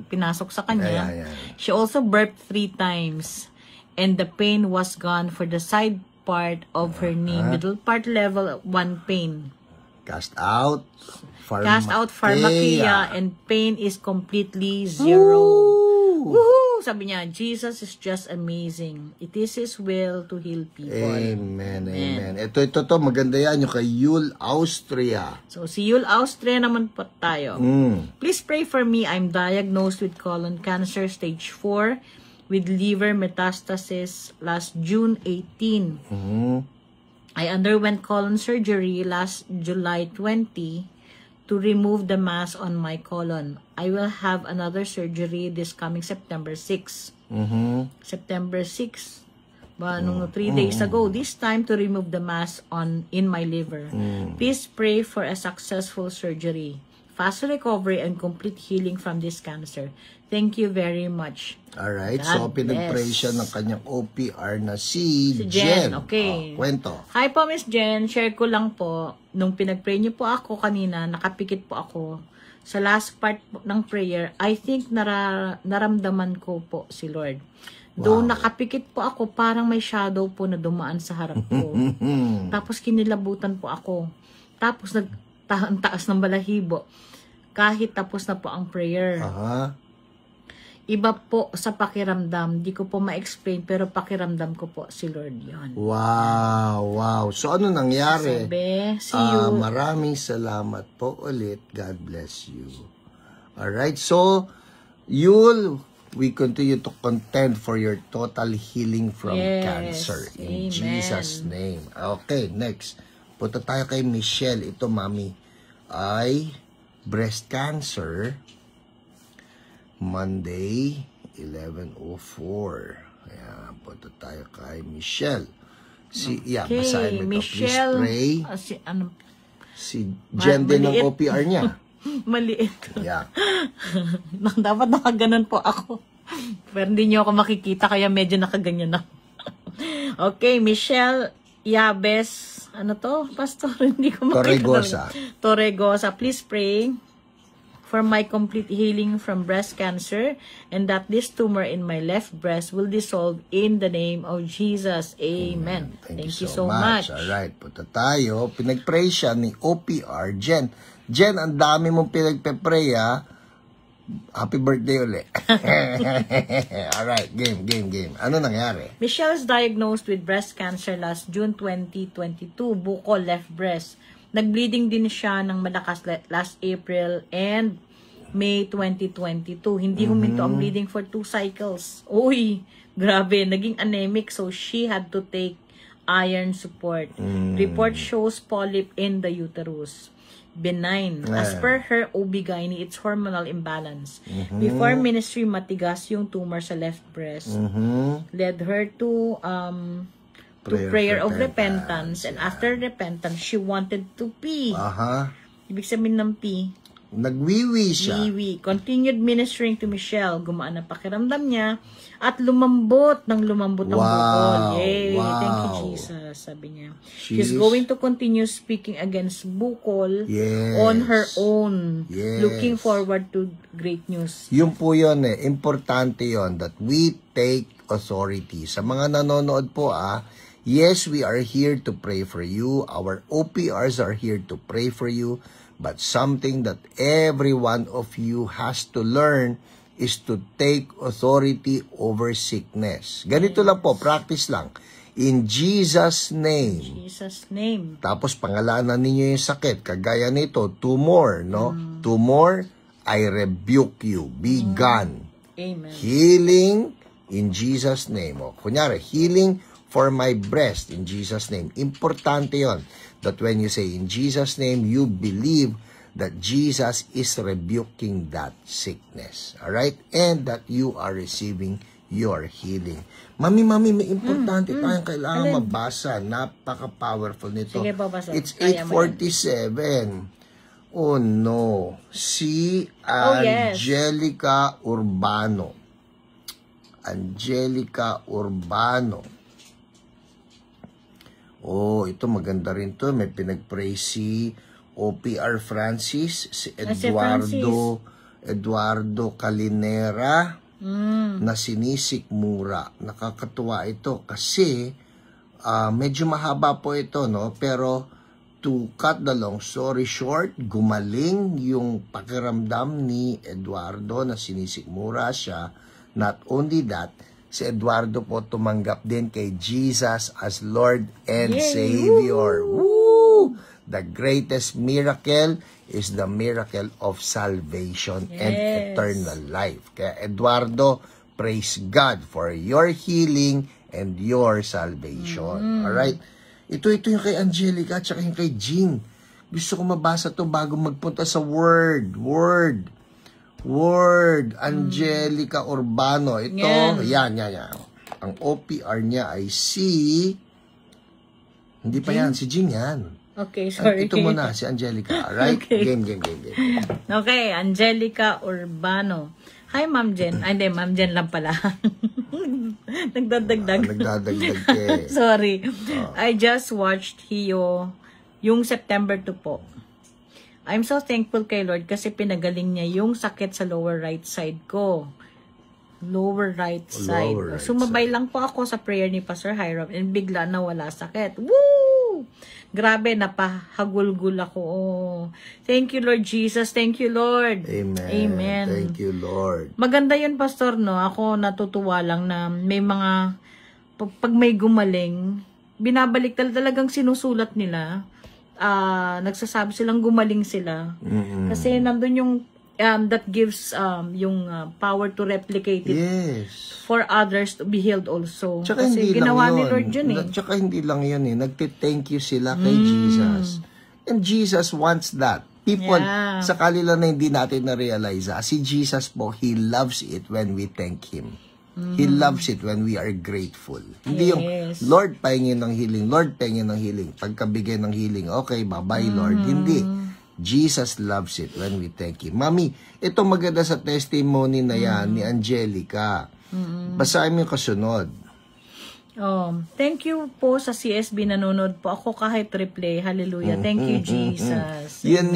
pinasok sa kanya. She also burped 3 times. And the pain was gone for the side part of her knee. Middle part level 1 pain. Cast out pharmakia and pain is completely zero. Woohoo! Sabi niya, Jesus is just amazing. It is His will to heal people. Amen. Ito, maganda yan, yung kay Yul Austria. So, si Yul Austria naman po tayo. Please pray for me. I'm diagnosed with colon cancer stage 4 with liver metastasis last June 18. I underwent colon surgery last July 20 to remove the mass on my colon. I will have another surgery this coming September 6. September 6. Nung 3 days ago, this time to remove the mass in my liver. Please pray for a successful surgery, fast recovery, and complete healing from this cancer. Thank you very much. Alright, so pinag-pray siya ng kanyang OPR na si Jen. Okay. Kwento. Hi po, Miss Jen. Share ko lang po. Nung pinag-pray niyo po ako kanina, nakapikit po ako. Sa last part ng prayer, I think naramdaman ko po si Lord. Doon nakapikit po ako, parang may shadow po na dumaan sa harap ko. Tapos kinilabutan po ako. Tapos nagtaas ng balahibo. Kahit tapos na po ang prayer. Iba po sa pakiramdam. Di ko po ma-explain, pero pakiramdam ko po si Lord yon. Wow. So, ano nangyari? Sabi, see you. Maraming salamat po ulit. God bless you. Alright, so, we continue to contend for your total healing from cancer. In Jesus' name. Okay, next. Punta tayo kay Michelle. Ito, Mami, ay breast cancer. Monday, 11:04. Ayan, punta tayo kay Michelle. Basahin mo ito. Michelle, please pray. Si Jen din ang OPR niya. Maliit. Yeah. Dapat nakaganon po ako. Pero hindi niyo ako makikita, kaya medyo nakaganyan ako. Okay, Michelle Yabes. Ano to? Pastor, hindi ko makita. Torregosa. Please pray for my complete healing from breast cancer and that this tumor in my left breast will dissolve in the name of Jesus. Amen. Thank you so much. Alright, punta tayo. Pinag-pray siya ni OPR Jen Jen, ang dami mong pinagpe-pray, ha? Happy birthday ulit. Alright, game. Ano nangyari? Michelle is diagnosed with breast cancer last June 2022. Bukol, left breast. Nag-bleeding din siya ng malakas last April and May 2022. Hindi huminto ang bleeding for 2 cycles. Uy, grabe. Naging anemic, so she had to take iron support. Report shows polyp in the uterus. Benign. As per her OB-GYN, it's hormonal imbalance. Before ministry, matigas yung tumor sa left breast. Led her to prayer of repentance. And after repentance, she wanted to pee. Ibig sabihin ng pee, nagwiwi siya. Continued ministering to Michelle. Gumaan ang pakiramdam niya at lumambot ang bukol. Yay! Wow. Thank you, Jesus, sabi niya. She's going to continue speaking against bukol on her own. Looking forward to great news. Yun po yun Importante yun that we take authority. Sa mga nanonood po yes, we are here to pray for you. Our OPRs are here to pray for you. But something that every one of you has to learn is to take authority over sickness. Ganito lang po, practice lang. In Jesus' name. Jesus' name. Tapos pangalanan ninyo yung sakit. Kagaya nito, tumor, no? Tumor, I rebuke you. Be gone. Amen. Healing in Jesus' name. O, kunyari, healing for my breast in Jesus' name. Importante yon. That when you say in Jesus' name, you believe that Jesus is rebuking that sickness. Alright? And that you are receiving your healing. Mami, may importante tayong kailangan mabasa. Napaka-powerful nito. Sige, babasa. It's 8:47. Oh no. Si Angelica Urbano. Angelica Urbano. Oh, ito maganda rin to. May pinag-pray si OPR Francis, si Eduardo Calinera, na sinisik mura. Nakakatuwa ito kasi medyo mahaba po ito, no? Pero to cut the long story short, gumaling yung pakiramdam ni Eduardo na sinisik mura siya. Not only that, si Eduardo po tumanggap din kay Jesus as Lord and Savior. Woo! The greatest miracle is the miracle of salvation and eternal life. Kaya Eduardo, praise God for your healing and your salvation. Alright? Ito yung kay Angelica at saka yung kay Jean. Gusto ko mabasa to bago magpunta sa Word. Angelica Urbano. Ito, yan. Ang OPR niya ay hindi pa yan, si Jean yan. Okay, sorry. Ito muna, si Angelica. Right? Okay. Game. Okay, Angelica Urbano. Hi, Ma'am Jen. Ay, hindi, Ma'am Jen lang pala. Nagdadagdag. Nagdadagdag ka. Sorry. I just watched Hiyo yung September 2 po. I'm so thankful kay Lord kasi pinagaling niya yung sakit sa lower right side ko. Lower right side. Sumabay lang po ako sa prayer ni Pastor Hiram and bigla nawala sakit. Woo! Grabe, napahagulgul ako. Oh. Thank you, Lord Jesus. Thank you, Lord. Amen. Thank you, Lord. Maganda yun, Pastor, no? Ako natutuwa lang na may mga, pag may gumaling, binabalik talagang sinusulat nila. Nagsasabi silang gumaling sila. Kasi nandun yung that gives yung power to replicate it for others to be healed also. Tsaka kasi ginawa ni Lord yun Tsaka hindi lang yun nagti-thank you sila kay Jesus. And Jesus wants that. People, sa kalila na hindi natin na-realize, si Jesus po, He loves it when we thank Him. He loves it when we are grateful. Hindi yung, Lord, pahingin ng healing. Lord, pahingin ng healing. Pagkabigay ng healing, okay, bye-bye, Lord. Hindi. Jesus loves it when we thank Him. Mami, ito maganda sa testimony na yan ni Angelica. Basahin mo yung kasunod. Thank you po sa CSB. Nanonood po ako kahit replay. Hallelujah. Thank you, Jesus. Yan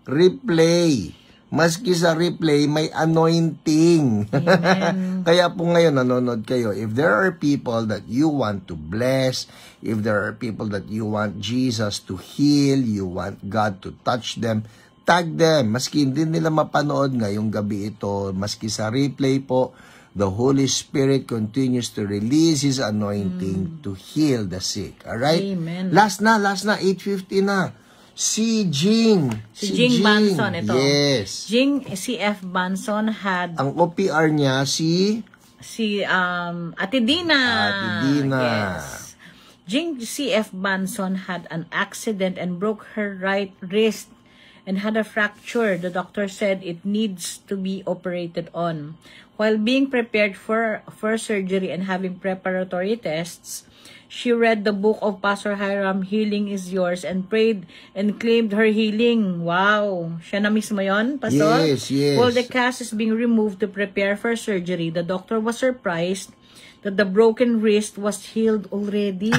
Replay. Maski sa replay, may anointing. Amen. Kaya po ngayon, nanonood kayo. If there are people that you want to bless, if there are people that you want Jesus to heal, you want God to touch them, tag them. Maski hindi nila mapanood ngayong gabi ito, maski sa replay po, the Holy Spirit continues to release His anointing to heal the sick. Alright? Amen. Last na, 8:50 na. Si Jing. Si Jing Banson, ito. Yes. Jing C.F. Banson had... Ang OPR niya, si Ate Dina. Ate Dina. Yes. Jing C.F. Banson had an accident and broke her right wrist and had a fracture. The doctor said it needs to be operated on. While being prepared for surgery and having preparatory tests, she read the book of Pastor Hiram, Healing is Yours, and prayed and claimed her healing. Wow! Siya na mismo yun, Pastor? Yes, yes. While the cast is being removed to prepare for surgery, the doctor was surprised that the broken wrist was healed already.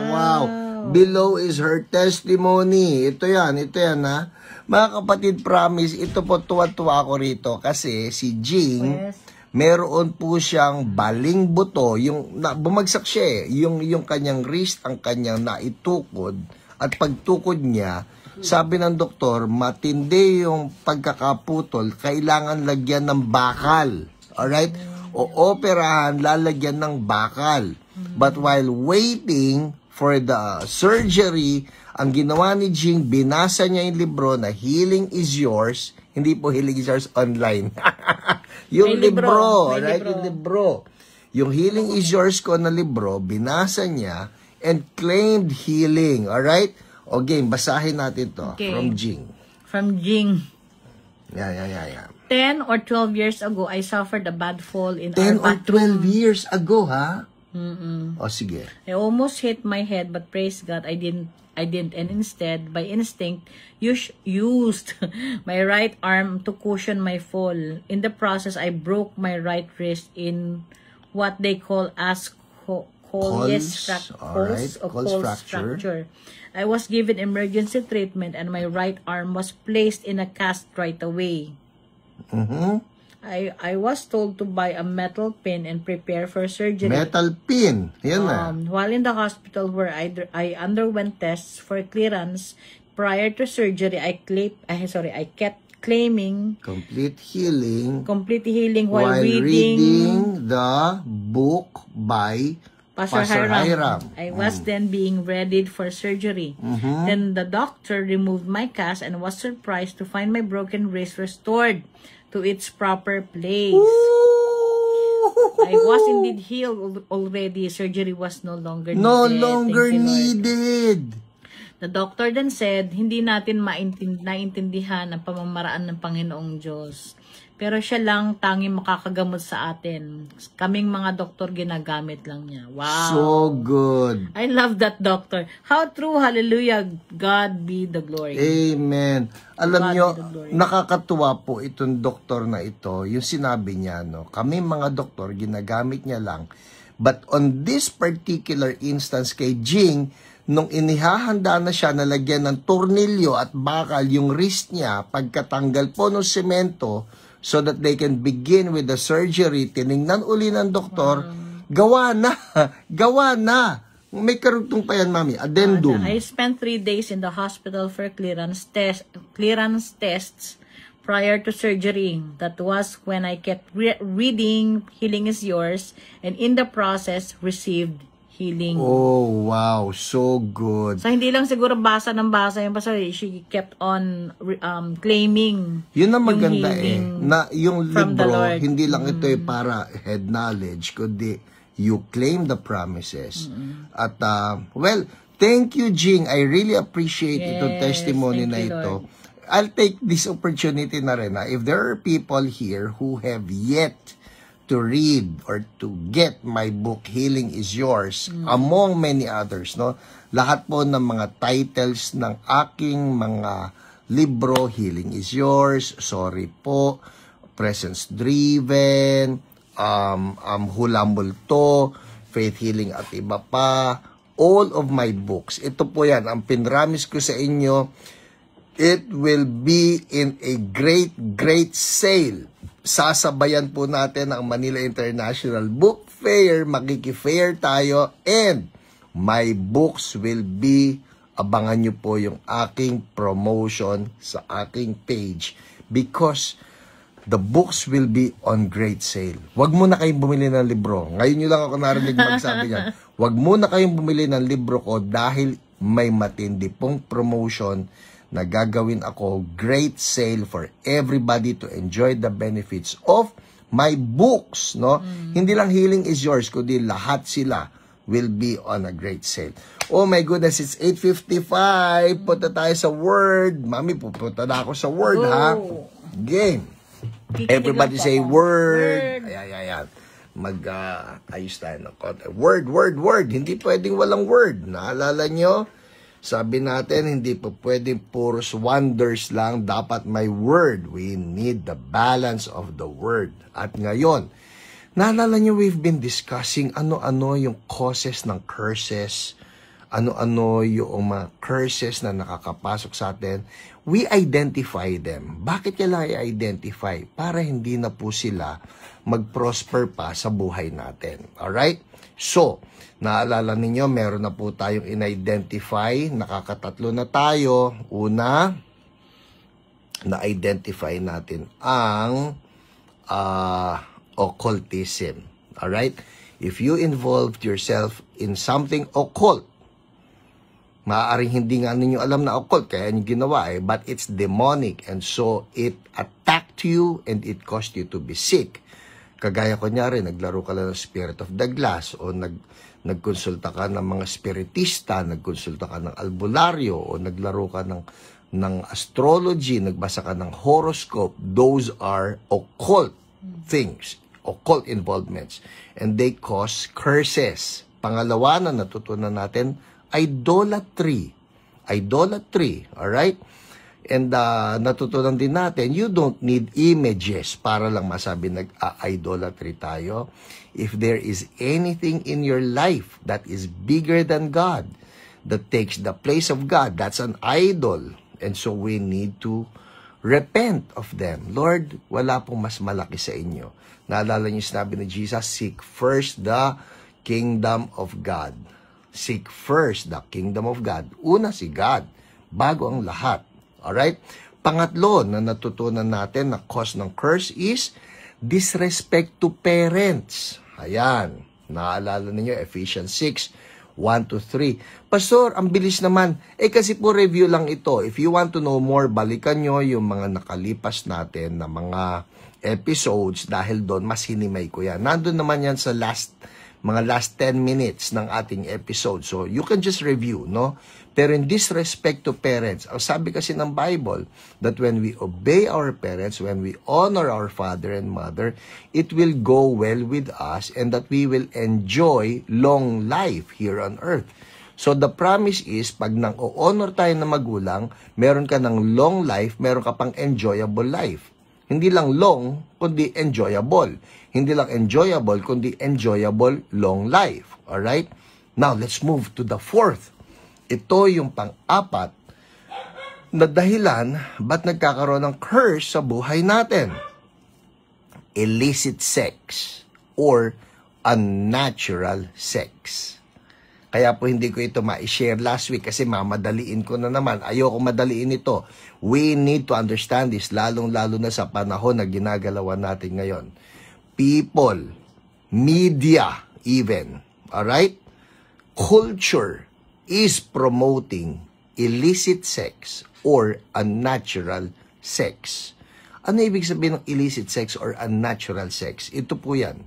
Wow. Below is her testimony. Ito yan ha. Mga kapatid, promise, ito po tuwa-tuwa ako rito kasi si Jing, meron po siyang baling buto, yung bumagsak siya yung kanyang wrist, ang kanyang naitukod, at pagtukod niya, sabi ng doktor, matindi yung pagkakaputol, kailangan lagyan ng bakal. Alright? O operahan, lalagyan ng bakal. But while waiting for the surgery, ang ginawa ni Jing, binasa niya yung libro na Healing is Yours. Hindi po Healing is Yours online. Yung libro, right? Yung libro. Yung Healing is Yours ko na libro, binasa niya and claimed healing. Alright? O game, basahin natin to. Okay. From Jing. From Jing. Yeah. 10 or 12 years ago, I suffered a bad fall in 10 our or 12 years ago, ha? O sige. I almost hit my head, but praise God, I didn't, and instead, by instinct, used my right arm to cushion my fall. In the process, I broke my right wrist in what they call Colles fracture. I was given emergency treatment, and my right arm was placed in a cast right away. I was told to buy a metal pin and prepare for surgery. Metal pin. Yan na. While in the hospital where I underwent tests for clearance prior to surgery, I kept claiming complete healing while reading the book by Pastor Hiram. I was then being readied for surgery. Then the doctor removed my cast and was surprised to find my broken wrist restored to its proper place. I was indeed healed already. Surgery was no longer needed. The doctor then said, hindi natin naintindihan ang pamamaraan ng Panginoong Diyos. Pero siya lang tanging makakagamot sa atin. Kaming mga doktor, ginagamit lang niya. Wow. So good. I love that doctor. How true, hallelujah, God be the glory. Amen. Alam nyo, nakakatuwa po itong doktor na ito, yung sinabi niya, no, kami mga doktor, ginagamit niya lang. But on this particular instance kay Jing, nung inihahanda na siya na lagyan ng tornilyo at bakal yung wrist niya, pagkatanggal po ng semento, so that they can begin with the surgery, tiningnan uli ng doktor, gawa na. May karugtong pa yan, Mami. Addendum. I spent 3 days in the hospital for clearance tests prior to surgery. That was when I kept reading Healing is Yours, and in the process, received healing. Oh, wow. So good. So, hindi lang siguro basa ng basa yung pastor. She kept on claiming yun ang maganda na yung libro, hindi lang ito para head knowledge, kundi you claim the promises. At, well, thank you, Jing. I really appreciate itong testimony na ito. Lord. I'll take this opportunity na rin. If there are people here who have yet to read or to get my book, Healing is Yours, among many others, no? Lahat po ng mga titles ng aking mga libro, Healing is Yours, Sorry po, Presence Driven, Hula Multo, Faith Healing at iba pa, all of my books. Ito po yan, ang pinramis ko sa inyo, It will be in a great, great sale. Sasabayan po natin ang Manila International Book Fair. Makiki-fair tayo and my books will be, abangan nyo po yung aking promotion sa aking page because the books will be on great sale. Huwag muna kayong bumili ng libro. Ngayon nyo lang ako narinig magsabi niyan. Huwag muna kayong bumili ng libro ko dahil may matindi pong promotion na gagawin ako, great sale for everybody to enjoy the benefits of my books, no? Hindi lang Healing is Yours, kundi lahat sila will be on a great sale. Oh my goodness, it's 8:55. Punta tayo sa Word. Mami, pupunta na ako sa Word, ha? Game. Everybody say Word. Ayan. Ayos tayo ng konti. Word. Hindi pwedeng walang Word. Naalala nyo? Sabi natin, hindi po pwedeng puros wonders lang. Dapat may word. We need the balance of the word. At ngayon, naalala nyo, we've been discussing ano-ano yung causes ng curses. Ano-ano yung mga curses na nakakapasok sa atin. We identify them. Bakit nila i-identify? Para hindi na po sila mag-prosper pa sa buhay natin. Alright? So, naalala ninyo, meron na po tayong in-identify. Nakakatatlo na tayo. Una, na-identify natin ang occultism. Alright? If you involved yourself in something occult, maaaring hindi nga ninyo alam na occult, kaya nyo ginawa but it's demonic and so it attacked you and it caused you to be sick. Kagaya kunyari, naglaro ka lang ng Spirit of the Glass o nagkonsulta ka ng mga spiritista, nagkonsulta ka ng albularyo o naglaro ka ng astrology, nagbasa ka ng horoscope. Those are occult things, occult involvements. And they cause curses. Pangalawa na natutunan natin, idolatry. Idolatry, alright? And natutunan din natin, you don't need images para lang masabi nag-idolatry tayo. If there is anything in your life that is bigger than God, that takes the place of God, that's an idol. And so we need to repent of them. Lord, wala pong mas malaki sa inyo. Naalala niyo sinabi ni Jesus, seek first the kingdom of God. Seek first the kingdom of God. Una si God, bago ang lahat. Alright? Pangatlo na natutunan natin na cause ng curse is disrespect to parents. Ayan. Naalala ninyo, Ephesians 6, 1-3. Pastor, ang bilis naman. Kasi po review lang ito. If you want to know more, balikan nyo yung mga nakalipas natin na mga episodes dahil doon mas hinimay ko yan. Nandun naman yan sa mga last 10 minutes ng ating episode. So, you can just review, no? Pero in disrespect to parents, ang sabi kasi ng Bible, that when we obey our parents, when we honor our father and mother, it will go well with us and that we will enjoy long life here on earth. So, the promise is, pag nang-o-honor tayo ng magulang, meron ka ng long life, meron ka pang enjoyable life. Hindi lang long, kundi enjoyable. Hindi lang enjoyable, kundi enjoyable long life. Alright? Now, let's move to the fourth. Ito yung pang-apat na dahilan ba't nagkakaroon ng curse sa buhay natin. Illicit sex or unnatural sex. Kaya po hindi ko ito ma-share last week kasi mamadaliin ko na naman. Ayoko madaliin ito. We need to understand this, lalong-lalo na sa panahon na ginagalawan natin ngayon. People, media even, alright? Culture is promoting illicit sex or unnatural sex. Ano ibig sabihin ng illicit sex or unnatural sex? Ito po yan.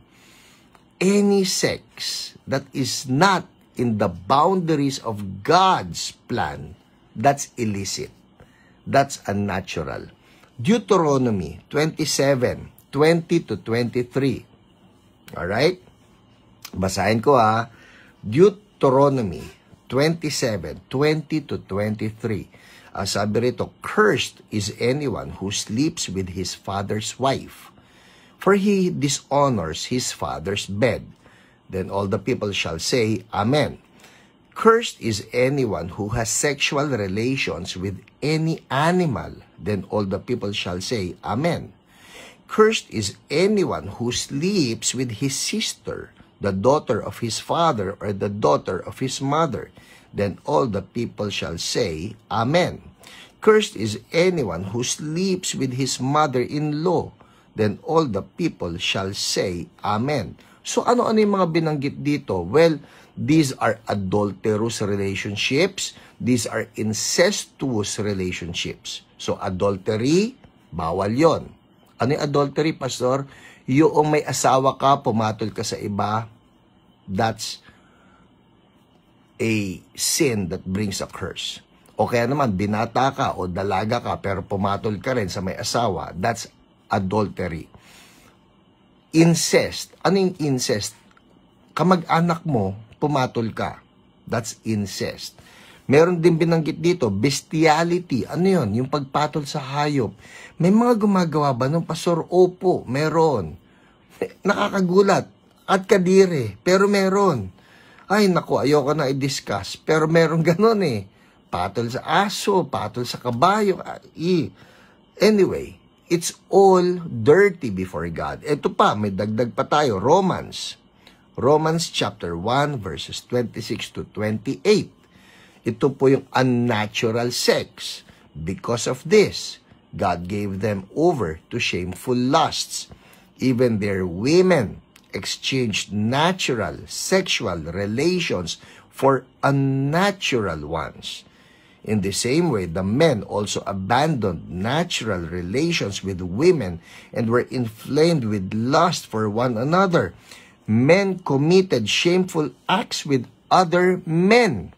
Any sex that is not in the boundaries of God's plan, that's illicit. That's unnatural. Deuteronomy 27:20-23. Alright? Basahin ko ha. Deuteronomy 27:20-23. Sabi rito, cursed is anyone who sleeps with his father's wife, for he dishonors his father's bed. Then all the people shall say, Amen. Cursed is anyone who has sexual relations with any animal. Then all the people shall say, Amen. Cursed is anyone who sleeps with his sister, the daughter of his father or the daughter of his mother. Then all the people shall say, Amen. Cursed is anyone who sleeps with his mother-in-law. Then all the people shall say, Amen. So ano-ano yung mga binanggit dito? Well, these are adulterous relationships. These are incestuous relationships. So adultery, bawal yon. Ano yung adultery, Pastor? Yung may asawa ka, pumatol ka sa iba, that's a sin that brings a curse. O kaya naman, binata ka o dalaga ka pero pumatol ka rin sa may asawa, that's adultery. Incest. Ano yung incest? Kamag-anak mo, pumatol ka. That's incest. Meron din binanggit dito, bestiality. Ano yun? Yung pagpatol sa hayop. May mga gumagawa ba ng Pastor? Opo, meron. Nakakagulat at kadiri, pero meron. Ay, naku, ayoko na i-discuss. Pero meron ganun eh. Patol sa aso, patol sa kabayo. Anyway, it's all dirty before God. Ito pa, may dagdag pa tayo. Romans chapter 1, verses 26 to 28. Ito po yung unnatural sex. Because of this, God gave them over to shameful lusts. Even their women exchanged natural sexual relations for unnatural ones. In the same way, the men also abandoned natural relations with women and were inflamed with lust for one another. Men committed shameful acts with other men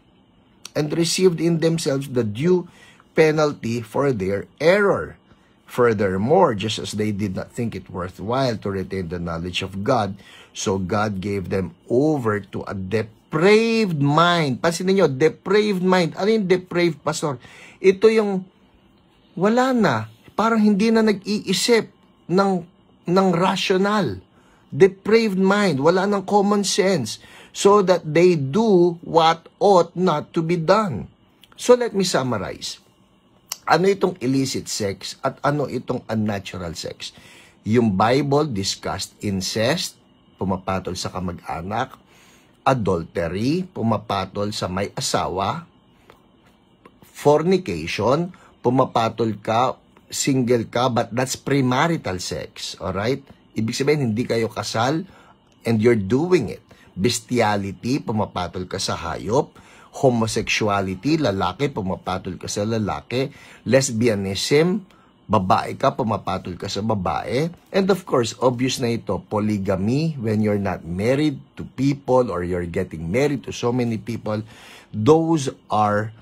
and received in themselves the due penalty for their error. Furthermore, just as they did not think it worthwhile to retain the knowledge of God, so God gave them over to a depraved mind. Pansinin niyo, depraved mind. Ano yung depraved, Pastor? Ito yung wala na. Parang hindi na nag-iisip ng rational. Depraved mind. Wala ng common sense. So that they do what ought not to be done. So let me summarize. Ano itong illicit sex at ano itong unnatural sex? Yung Bible discussed incest, pumapatol sa kamag-anak, adultery, pumapatol sa may asawa, fornication, pumapatol ka, single ka, but that's premarital sex, alright? Ibig sabihin, hindi kayo kasal and you're doing it. Bestiality, pumapatol ka sa hayop. Homosexuality, lalaki, pumapatol ka sa lalaki. Lesbianism, babae ka, pumapatol ka sa babae. And of course, obvious na ito, polygamy, when you're not married to people or you're getting married to so many people, those are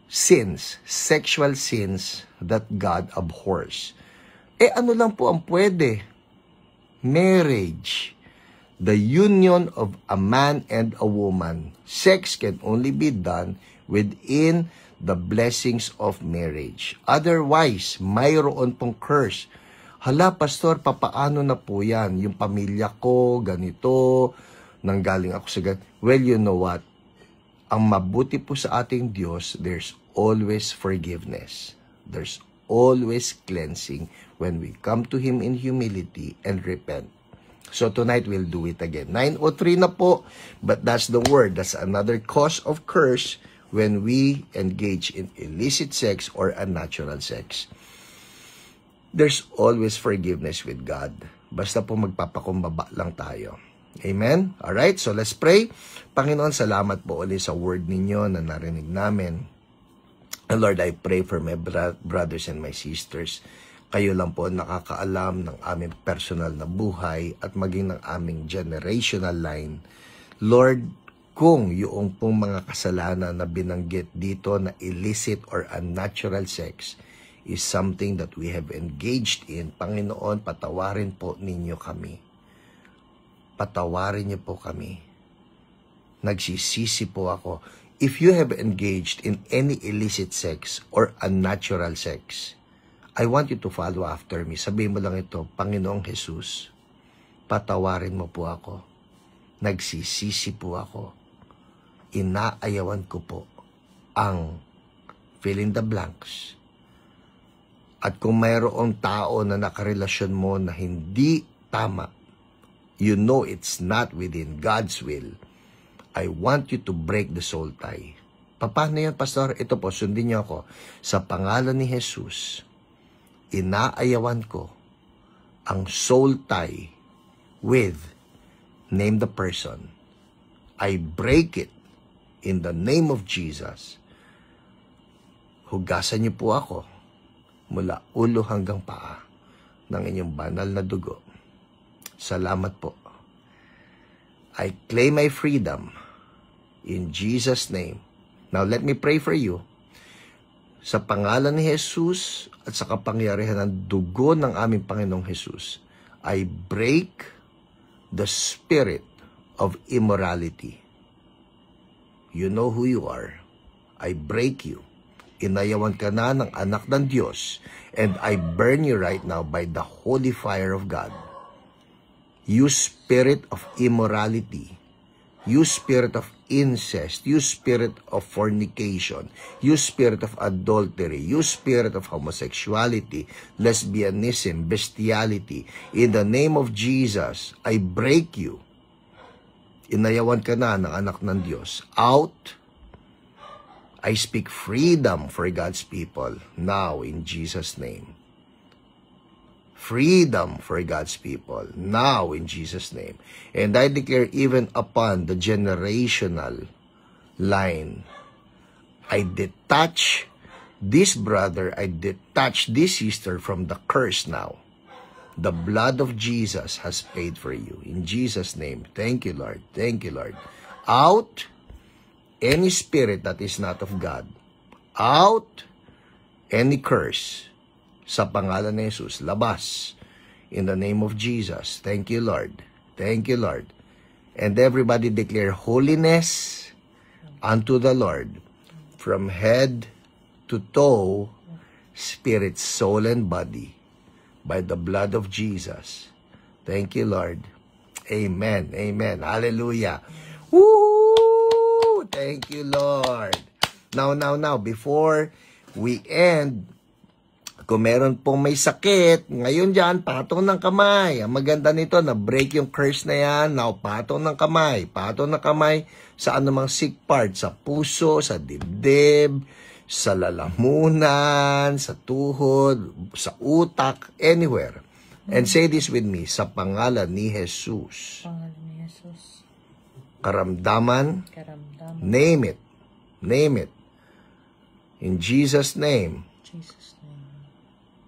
sins, sexual sins that God abhors. Ano lang po ang pwede? Marriage. The union of a man and a woman. Sex can only be done within the blessings of marriage. Otherwise, mayroon pong curse. Hala, Pastor, papaano na po yan? Yung pamilya ko, ganito, nanggaling ako sa ganito. Well, you know what? Ang mabuti po sa ating Diyos, there's always forgiveness. There's always cleansing when we come to Him in humility and repent. So tonight we'll do it again. 9:03 na po, but that's the word. That's another cause of curse when we engage in illicit sex or unnatural sex. There's always forgiveness with God. Basta po magpapakumbaba lang tayo. Amen? Alright, so let's pray. Panginoon, salamat po ulit sa word ninyo na narinig namin. And Lord, I pray for my brothers and my sisters. Kayo lang po nakakaalam ng aming personal na buhay at maging ng aming generational line. Lord, kung yung pong mga kasalanan na binanggit dito na illicit or unnatural sex is something that we have engaged in, Panginoon, patawarin po ninyo kami. Patawarin niyo po kami. Nagsisisi po ako. If you have engaged in any illicit sex or unnatural sex, I want you to follow after me. Sabihin mo lang ito, Panginoong Jesus, patawarin mo po ako. Nagsisisi po ako. inaayawan ko po ang fill in the blanks. At kung mayroong tao na nakarelasyon mo na hindi tama, you know it's not within God's will, I want you to break the soul tie. Paano yan, Pastor? Ito po, sundin niyo ako. Sa pangalan ni Jesus, inaayawan ko ang soul tie with, name the person. I break it in the name of Jesus. Hugasan niyo po ako mula ulo hanggang paa ng inyong banal na dugo. Salamat po. I claim my freedom in Jesus' name. Now, let me pray for you. Sa pangalan ni Jesus at sa kapangyarihan ng dugo ng aming Panginoong Jesus, I break the spirit of immorality. You know who you are. I break you. Inayawan ka na ng anak ng Diyos, and I burn you right now by the holy fire of God. You spirit of immorality, you spirit of incest, you spirit of fornication, you spirit of adultery, you spirit of homosexuality, lesbianism, bestiality, in the name of Jesus, I break you. Inayawan ka na ng anak ng Diyos. Out. I speak freedom for God's people now in Jesus' name. Freedom for God's people now in Jesus' name. And I declare even upon the generational line, I detach this brother, I detach this sister from the curse now. The blood of Jesus has paid for you. In Jesus' name. Thank you, Lord. Thank you, Lord. Out any spirit that is not of God. Out any curse. Sa pangalan ni Jesus, labas. In the name of Jesus. Thank you, Lord. Thank you, Lord. And everybody declare holiness unto the Lord. From head to toe, spirit, soul, and body. By the blood of Jesus. Thank you, Lord. Amen. Amen. Hallelujah. Woo! Thank you, Lord. Now, before we end, kung meron pong may sakit, ngayon dyan, patong ng kamay. Ang maganda nito, na-break yung curse na yan. Now, patong ng kamay. Patong ng kamay sa anumang sick part. Sa puso, sa dibdib, sa lalamunan, sa tuhod, sa utak, anywhere. And say this with me, sa pangalan ni Jesus. Pangalan ni Jesus. Karamdaman, Karamdaman. name it. Name it. In Jesus' name. Jesus' name.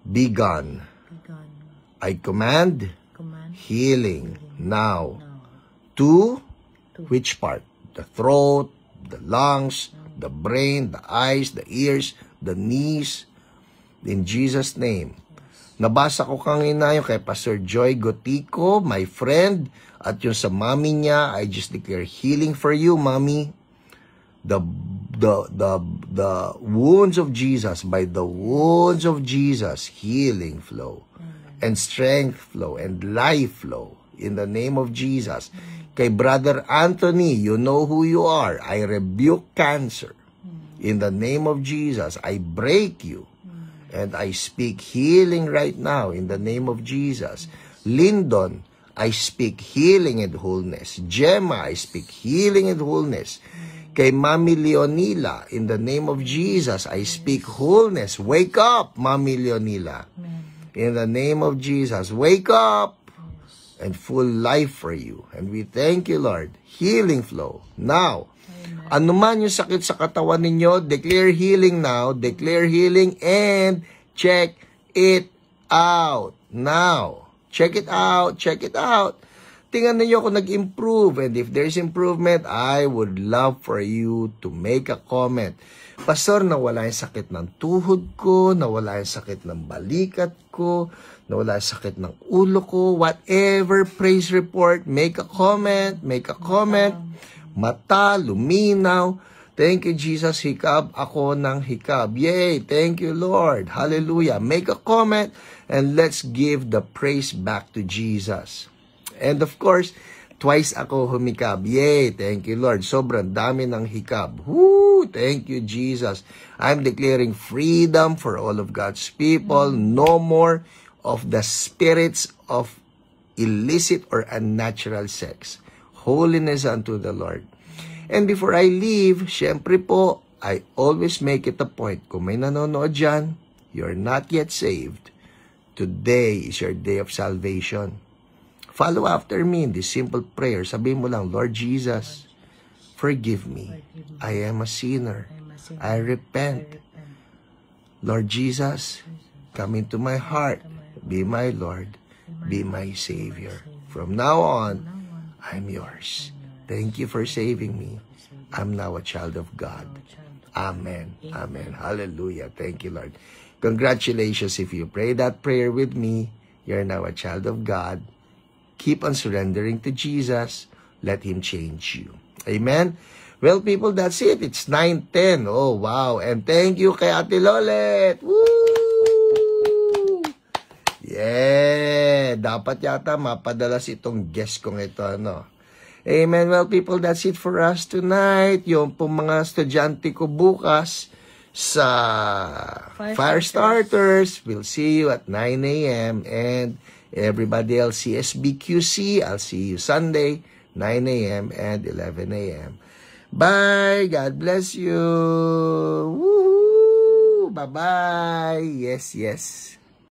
Be gone. Be gone. I command Command. healing now. Now. To which part? The throat, the lungs, the brain, the eyes, the ears, the knees. In Jesus' name. Nabasa ko kanina yung kay Pastor Joy Gotico, my friend, at yung sa mommy niya, I just declare healing for you, mommy. The wounds of Jesus, by the wounds of Jesus, healing flow, and strength flow, and life flow, in the name of Jesus. Kay Brother Anthony, you know who you are. I rebuke cancer. In the name of Jesus, I break you. And I speak healing right now in the name of Jesus. Lyndon, I speak healing and wholeness. Gemma, I speak healing and wholeness. Kay Mami Leonila, in the name of Jesus, I speak wholeness. Wake up, Mami Leonila. In the name of Jesus, wake up. And full life for you. And we thank you, Lord. Healing flow. Now, ano man yung sakit sa katawan ninyo, declare healing now. Declare healing and check it out. Now, check it out. Check it out. Tingnan ninyo kung nag-improve. And if there's improvement, I would love for you to make a comment. Pastor, nawala yung sakit ng tuhod ko, nawala yung sakit ng balikat ko, nawala yung sakit ng ulo ko, whatever, praise report, make a comment, mata, luminaw, thank you Jesus, hikab ako ng hikab, yay, thank you Lord, hallelujah, make a comment, and let's give the praise back to Jesus. And of course, Twice ako humikab. Yay! Thank you, Lord. Sobrang dami ng hikab. Woo! Thank you, Jesus. I'm declaring freedom for all of God's people. No more of the spirits of illicit or unnatural sex. Holiness unto the Lord. And before I leave, syempre po, I always make it a point. Kung may nanonood dyan, you're not yet saved. Today is your day of salvation. Follow after me in this simple prayer. Sabihin mo lang, Lord Jesus, forgive me. I am a sinner. I repent. Lord Jesus, come into my heart. Be my Lord. Be my Savior. From now on, I'm yours. Thank you for saving me. I'm now a child of God. Amen. Amen. Hallelujah. Thank you, Lord. Congratulations if you pray that prayer with me. You're now a child of God. Keep on surrendering to Jesus. Let Him change you. Amen? Well, people, that's it. It's 9:10. Oh, wow. And thank you kay Ate Lolet. Woo! Yeah. Dapat yata mapadalas itong guest kong ito, ano. Amen. Well, people, that's it for us tonight. Yung pong mga estudyante ko bukas sa Fire Starters. We'll see you at 9 a.m. And everybody else, CSBQC, I'll see you Sunday, 9 a.m. and 11 a.m. Bye! God bless you! Woohoo! Bye-bye! Yes, yes.